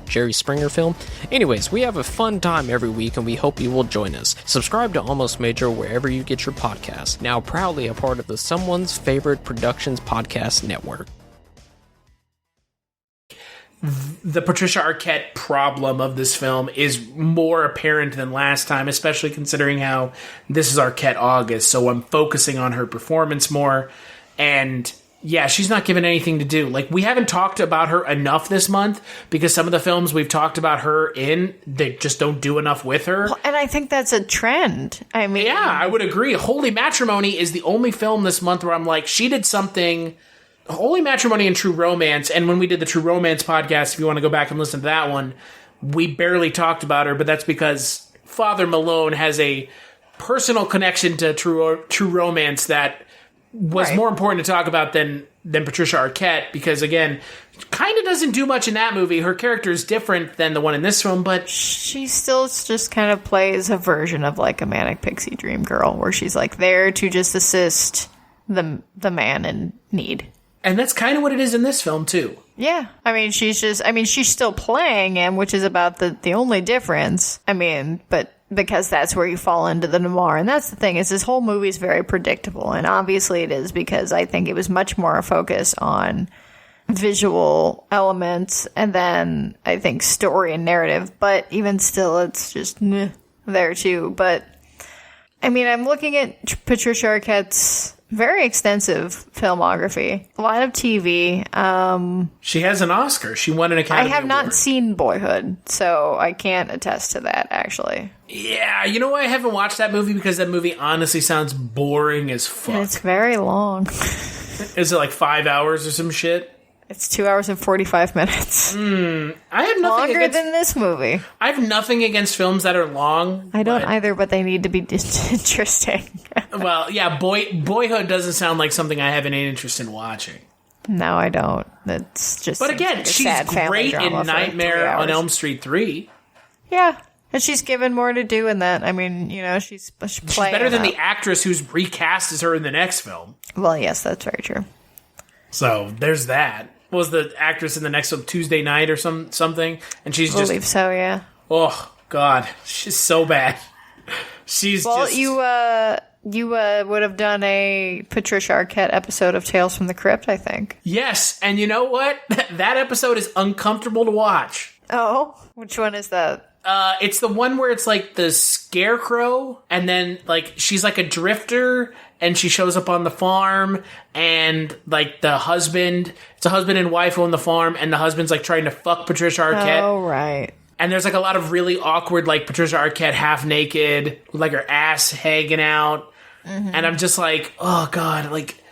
[SPEAKER 14] Jerry Springer film. Anyways, we have a fun time every week, and we hope you will join us. Subscribe to Almost Major wherever you get your podcasts. Now proudly a part of the Someone's Favorite Productions podcast network.
[SPEAKER 4] The Patricia Arquette problem of this film is more apparent than last time, especially considering how this is Arquette August, so I'm focusing on her performance more, and yeah, she's not given anything to do. Like, we haven't talked about her enough this month, because some of the films we've talked about her in, they just don't do enough with her.
[SPEAKER 5] Well, and I think that's a trend. I mean...
[SPEAKER 4] Yeah, I would agree. Holy Matrimony is the only film this month where I'm like, she did something... Holy Matrimony and True Romance, and when we did the True Romance podcast, if you want to go back and listen to that one, we barely talked about her, but that's because Father Malone has a personal connection to True Romance that was more important to talk about than Patricia Arquette, because, again, kind of doesn't do much in that movie. Her character is different than the one in this film, but...
[SPEAKER 5] She still just kind of plays a version of, like, a Manic Pixie Dream Girl, where she's, like, there to just assist the man in need.
[SPEAKER 4] And that's kind of what it is in this film, too.
[SPEAKER 5] Yeah. I mean, she's still playing him, which is about the only difference. I mean, but because that's where you fall into the noir. And that's the thing, is this whole movie is very predictable. And obviously it is, because I think it was much more a focus on visual elements and then I think story and narrative. But even still, it's just there too. But I mean, I'm looking at Patricia Arquette's very extensive filmography, a lot of TV.
[SPEAKER 4] She has an Oscar. She won an Academy Award.
[SPEAKER 5] I have not seen Boyhood, so I can't attest to that, actually.
[SPEAKER 4] Yeah, you know why I haven't watched that movie? Because that movie honestly sounds boring as fuck.
[SPEAKER 5] And it's very long.
[SPEAKER 4] Is it like 5 hours or some shit?
[SPEAKER 5] It's 2 hours and 45 minutes.
[SPEAKER 4] I have nothing
[SPEAKER 5] longer than this movie.
[SPEAKER 4] I have nothing against films that are long.
[SPEAKER 5] I don't either, but they need to be interesting.
[SPEAKER 4] Well, yeah, Boyhood doesn't sound like something I have any interest in watching.
[SPEAKER 5] No, I don't. It's just.
[SPEAKER 4] But again, she's great in Nightmare on Elm Street 3.
[SPEAKER 5] Yeah. And she's given more to do in that. I mean, you know, she's playing.
[SPEAKER 4] Better than the actress who's recast as her in the next film.
[SPEAKER 5] Well, yes, that's very true.
[SPEAKER 4] So there's that. Was the actress in the next one Tuesday Night or something? And she's
[SPEAKER 5] I believe so, yeah.
[SPEAKER 4] Oh God, she's so bad. She's just.
[SPEAKER 5] You would have done a Patricia Arquette episode of Tales from the Crypt, I think.
[SPEAKER 4] Yes, and you know what? That episode is uncomfortable to watch.
[SPEAKER 5] Oh, which one is that?
[SPEAKER 4] It's the one where it's like the scarecrow, and then like she's like a drifter, and she shows up on the farm, and like it's a husband and wife who own the farm, and the husband's like trying to fuck Patricia Arquette.
[SPEAKER 5] Oh, right.
[SPEAKER 4] And there's like a lot of really awkward, like Patricia Arquette half naked, with like her ass hanging out. Mm-hmm. And I'm just like, oh God, like,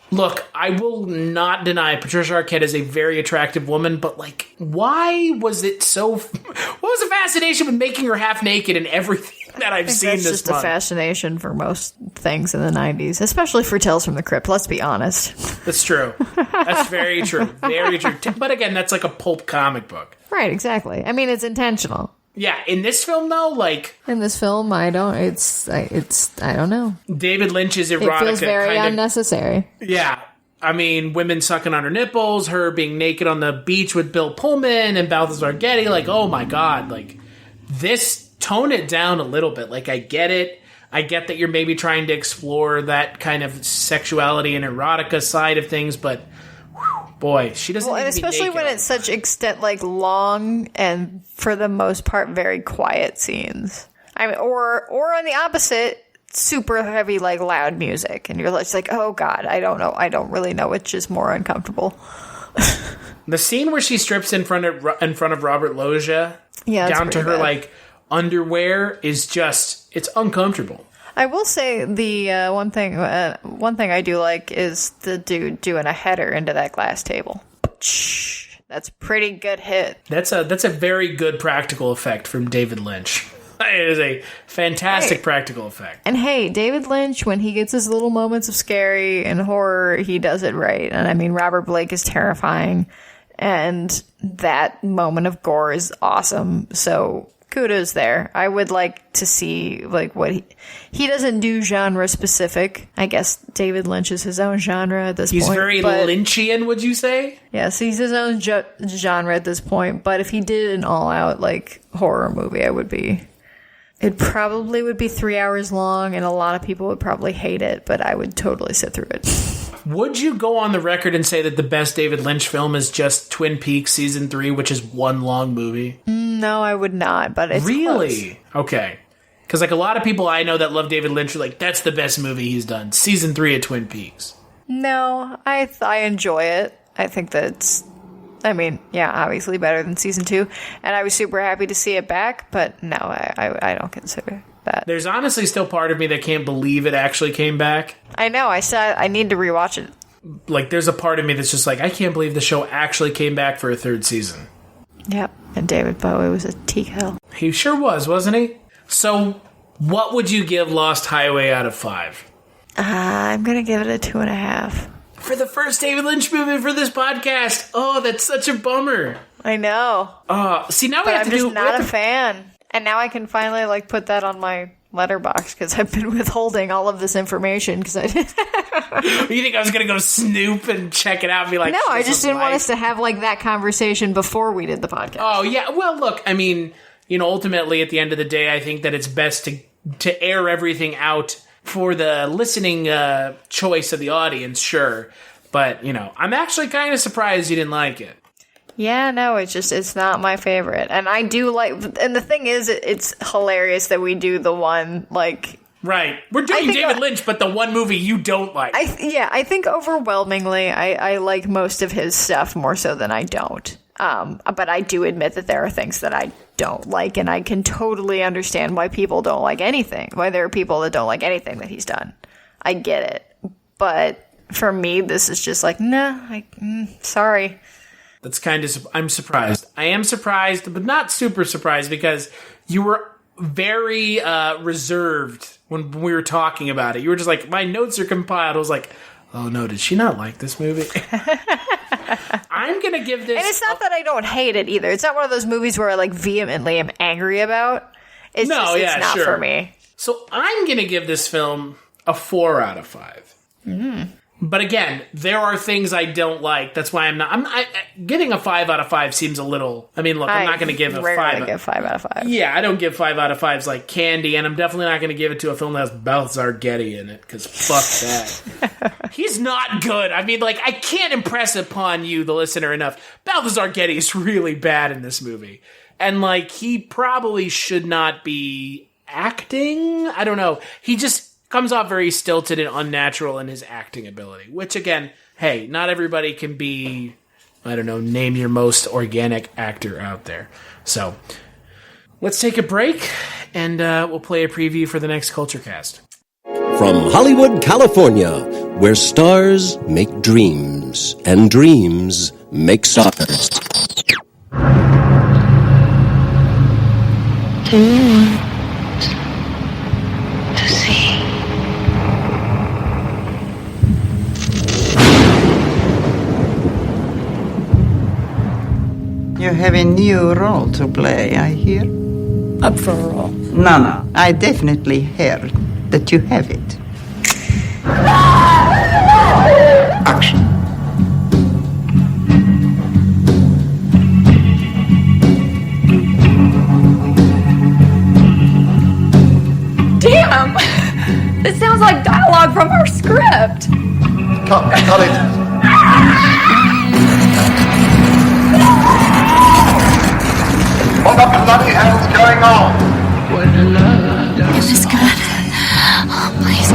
[SPEAKER 4] look, I will not deny Patricia Arquette is a very attractive woman, but like, why was it so, what was the fascination with making her half naked in everything that I've seen this month?
[SPEAKER 5] That's just a fascination for most things in the 90s, especially for Tales from the Crypt, let's be honest.
[SPEAKER 4] That's true. That's very true. Very true. But again, that's like a pulp comic book.
[SPEAKER 5] Right, exactly. I mean, it's intentional.
[SPEAKER 4] Yeah, in this film though, like
[SPEAKER 5] in this film, I don't know.
[SPEAKER 4] David Lynch's erotica.
[SPEAKER 5] It feels very unnecessary.
[SPEAKER 4] Yeah. I mean, women sucking on her nipples, her being naked on the beach with Bill Pullman and Balthazar Getty, like, oh my God, like this, tone it down a little bit. Like, I get it. I get that you're maybe trying to explore that kind of sexuality and erotica side of things, but boy, she doesn't. Well,
[SPEAKER 5] and especially when it's such extent, like long and for the most part very quiet scenes. I mean, or on the opposite, super heavy, like loud music, and you're just like, oh God, I don't know, I don't really know which is more uncomfortable.
[SPEAKER 4] The scene where she strips in front of Robert Loggia, down to her like underwear, is just, it's uncomfortable.
[SPEAKER 5] I will say the one thing I do like is the dude doing a header into that glass table. That's a pretty good hit.
[SPEAKER 4] That's a very good practical effect from David Lynch. It is a fantastic practical effect.
[SPEAKER 5] And hey, David Lynch, when he gets his little moments of scary and horror, he does it right. And I mean, Robert Blake is terrifying, and that moment of gore is awesome. So kudos there. I would like to see like what he doesn't do genre specific. I guess David Lynch is his own genre at this point.
[SPEAKER 4] He's very Lynchian, would you say?
[SPEAKER 5] Yes, he's his own genre at this point. But if he did an all out like horror movie, it probably would be 3 hours long, and a lot of people would probably hate it, but I would totally sit through it.
[SPEAKER 4] Would you go on the record and say that the best David Lynch film is just Twin Peaks Season 3, which is one long movie?
[SPEAKER 5] No, I would not, but it's
[SPEAKER 4] really close. Okay. Because like a lot of people I know that love David Lynch are like, that's the best movie he's done. Season 3 of Twin Peaks.
[SPEAKER 5] No, I enjoy it. I think that's, I mean, yeah, obviously better than Season 2. And I was super happy to see it back, but no, I don't consider that.
[SPEAKER 4] There's honestly still part of me that can't believe it actually came back.
[SPEAKER 5] I know, I need to rewatch it.
[SPEAKER 4] Like, there's a part of me that's just like, I can't believe the show actually came back for a third season.
[SPEAKER 5] Yep, and David Bowie was a teacup.
[SPEAKER 4] He sure was, wasn't he? So, what would you give Lost Highway out of 5?
[SPEAKER 5] I'm going to give it a 2.5.
[SPEAKER 4] For the first David Lynch movie for this podcast. Oh, that's such a bummer.
[SPEAKER 5] I know.
[SPEAKER 4] See, now we have
[SPEAKER 5] I'm just not a fan. And now I can finally like put that on my letterbox because I've been withholding all of this information because I
[SPEAKER 4] You think I was going to go snoop and check it out and be like...
[SPEAKER 5] No, I just didn't want us to have, like, that conversation before we did the podcast.
[SPEAKER 4] Oh, yeah. Well, look, I mean, ultimately, at the end of the day, I think that it's best to air everything out for the listening choice of the audience, sure. But, I'm actually kind of surprised you didn't like it.
[SPEAKER 5] Yeah, no, it's not my favorite. And I do like, and the thing is, it's hilarious that we do the one, like...
[SPEAKER 4] Right. We're doing David Lynch, but the one movie you don't like.
[SPEAKER 5] I think overwhelmingly, I like most of his stuff more so than I don't. But I do admit that there are things that I don't like, and I can totally understand why people don't like anything, why there are people that don't like anything that he's done. I get it. But for me, this is just like, nah, sorry.
[SPEAKER 4] That's I'm surprised. I am surprised, but not super surprised, because you were very reserved when we were talking about it. You were just like, my notes are compiled. I was like, oh no, did she not like this movie? I'm going to give this...
[SPEAKER 5] And it's not that I don't hate it either. It's not one of those movies where I like vehemently am angry about. It's not for me.
[SPEAKER 4] So I'm going to give this film a 4 out of 5.
[SPEAKER 5] Mm.
[SPEAKER 4] But again, there are things I don't like. That's why I'm getting a 5 out of 5 seems a little... I mean, look, I'm not going to give a 5.
[SPEAKER 5] Give 5 out of 5.
[SPEAKER 4] Yeah, I don't give 5 out of 5s like candy, and I'm definitely not going to give it to a film that has Balthazar Getty in it, because fuck that. He's not good. I mean, like, I can't impress upon you, the listener, enough. Balthazar Getty is really bad in this movie. And, like, he probably should not be acting. I don't know. He just comes off very stilted and unnatural in his acting ability, which, again, hey, not everybody can be, I don't know, name your most organic actor out there. So let's take a break, and we'll play a preview for the next Culture Cast.
[SPEAKER 2] From Hollywood, California, where stars make dreams and dreams make stars.
[SPEAKER 8] Do you want to see?
[SPEAKER 15] You have a new role to play, I hear.
[SPEAKER 8] Up for a role?
[SPEAKER 15] No. I definitely heard that you have it. Action.
[SPEAKER 8] Damn! This sounds like dialogue from our script.
[SPEAKER 16] Cut it. What the bloody hell's going on?
[SPEAKER 8] Is this good? Oh, please.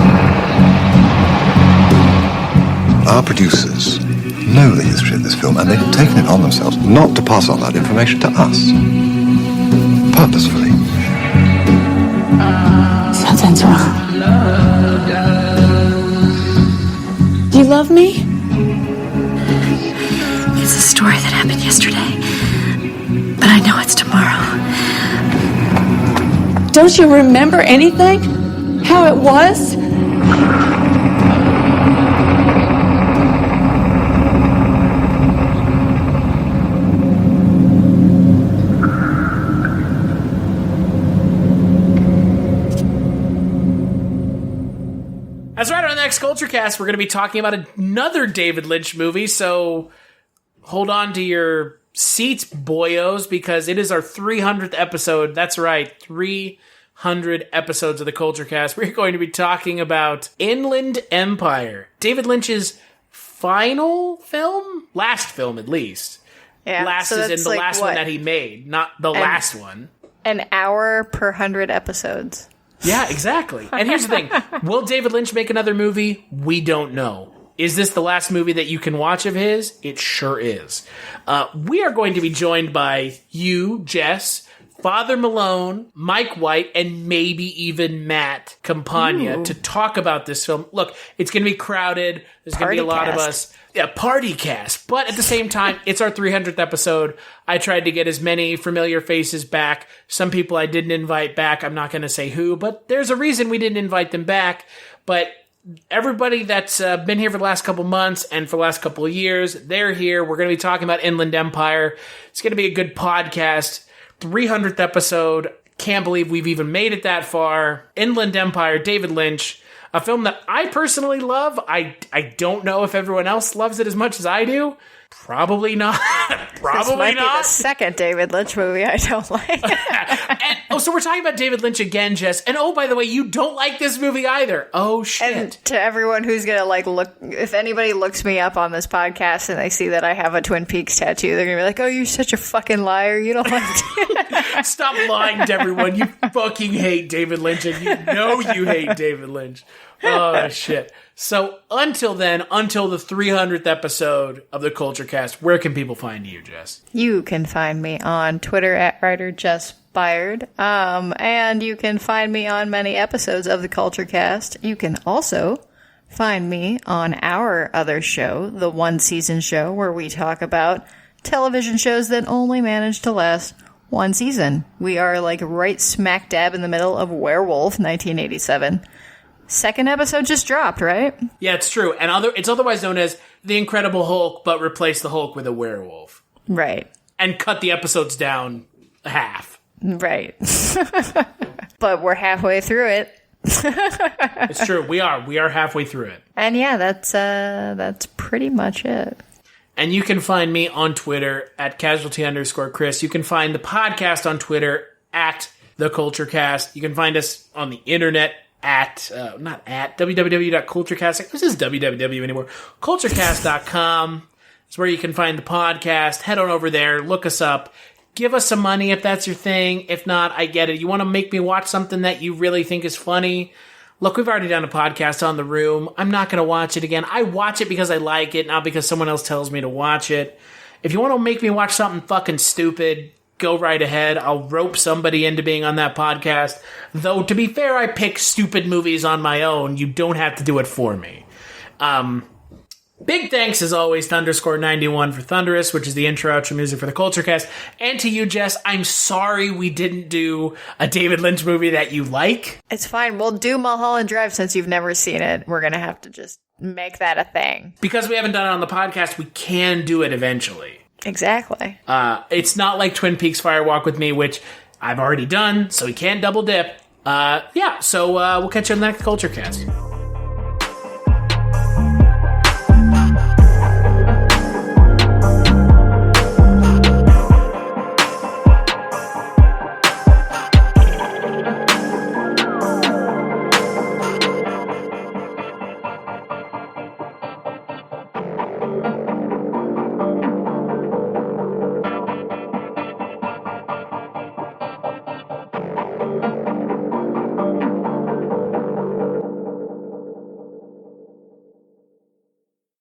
[SPEAKER 16] Our producers know the history of this film, and they've taken it on themselves not to pass on that information to us. Purposefully.
[SPEAKER 8] Something's wrong. Do you love me? It's a story that happened yesterday, but I know it's tomorrow. Don't you remember anything? How it was?
[SPEAKER 4] That's right, on the next Culture Cast, we're going to be talking about another David Lynch movie, so hold on to your seats, boyos, because it is our 300th episode. That's right, 300 episodes of the Culture Cast. We're going to be talking about Inland Empire, David Lynch's final film? Last film, at least.
[SPEAKER 5] Yeah,
[SPEAKER 4] last
[SPEAKER 5] so
[SPEAKER 4] is in
[SPEAKER 5] that's
[SPEAKER 4] the
[SPEAKER 5] like
[SPEAKER 4] last
[SPEAKER 5] what?
[SPEAKER 4] one that he made, not the last one.
[SPEAKER 5] An hour per 100 episodes.
[SPEAKER 4] Yeah, exactly. And here's the thing. Will David Lynch make another movie? We don't know. Is this the last movie that you can watch of his? It sure is. We are going to be joined by you, Jess, Father Malone, Mike White, and maybe even Matt Campagna to talk about this film. Look, it's going to be crowded. There's going to be a lot of us. Yeah, party cast. But at the same time, it's our 300th episode. I tried to get as many familiar faces back. Some people I didn't invite back. I'm not going to say who, but there's a reason we didn't invite them back. But everybody that's been here for the last couple months and for the last couple of years, they're here. We're going to be talking about Inland Empire. It's going to be a good podcast. 300th episode. Can't believe we've even made it that far. Inland Empire, David Lynch. A film that I personally love. I don't know if everyone else loves it as much as I do. Probably not. Probably
[SPEAKER 5] this might
[SPEAKER 4] not.
[SPEAKER 5] Be the second David Lynch movie I don't like.
[SPEAKER 4] So we're talking about David Lynch again, Jess. And by the way, you don't like this movie either. Oh, shit.
[SPEAKER 5] And to everyone who's going to look, if anybody looks me up on this podcast and they see that I have a Twin Peaks tattoo, they're going to be like, oh, you're such a fucking liar. You don't like it.
[SPEAKER 4] Stop lying to everyone. You fucking hate David Lynch, and you know you hate David Lynch. Oh, shit. So until then, until the 300th episode of the Culture Cast, where can people find you, Jess?
[SPEAKER 5] You can find me on Twitter at writer Jess Byard. And you can find me on many episodes of the Culture Cast. You can also find me on our other show, the One Season Show, where we talk about television shows that only manage to last one season. We are right smack dab in the middle of Werewolf 1987. Second episode just dropped, right?
[SPEAKER 4] Yeah, it's true. And it's otherwise known as The Incredible Hulk, but replace the Hulk with a werewolf.
[SPEAKER 5] Right.
[SPEAKER 4] And cut the episodes down half.
[SPEAKER 5] Right. But we're halfway through it.
[SPEAKER 4] It's true. We are halfway through it.
[SPEAKER 5] And yeah, that's pretty much it.
[SPEAKER 4] And you can find me on Twitter at casualty_Chris. You can find the podcast on Twitter at The Culture Cast. You can find us on the internet at, not at, www.culturecast. This is www anymore. Culturecast.com is where you can find the podcast. Head on over there. Look us up. Give us some money if that's your thing. If not, I get it. You want to make me watch something that you really think is funny? Look, we've already done a podcast on The Room. I'm not going to watch it again. I watch it because I like it, not because someone else tells me to watch it. If you want to make me watch something fucking stupid, go right ahead. I'll rope somebody into being on that podcast. Though, to be fair, I pick stupid movies on my own. You don't have to do it for me. Big thanks, as always, to _91 for Thunderous, which is the intro outro music for the Culture Cast. And to you, Jess, I'm sorry we didn't do a David Lynch movie that you like.
[SPEAKER 5] It's fine. We'll do Mulholland Drive since you've never seen it. We're going to have to just make that a thing.
[SPEAKER 4] Because we haven't done it on the podcast, we can do it eventually.
[SPEAKER 5] Exactly.
[SPEAKER 4] It's not like Twin Peaks Fire Walk with Me, which I've already done, so we can't double dip. So we'll catch you on the next Culture Cast.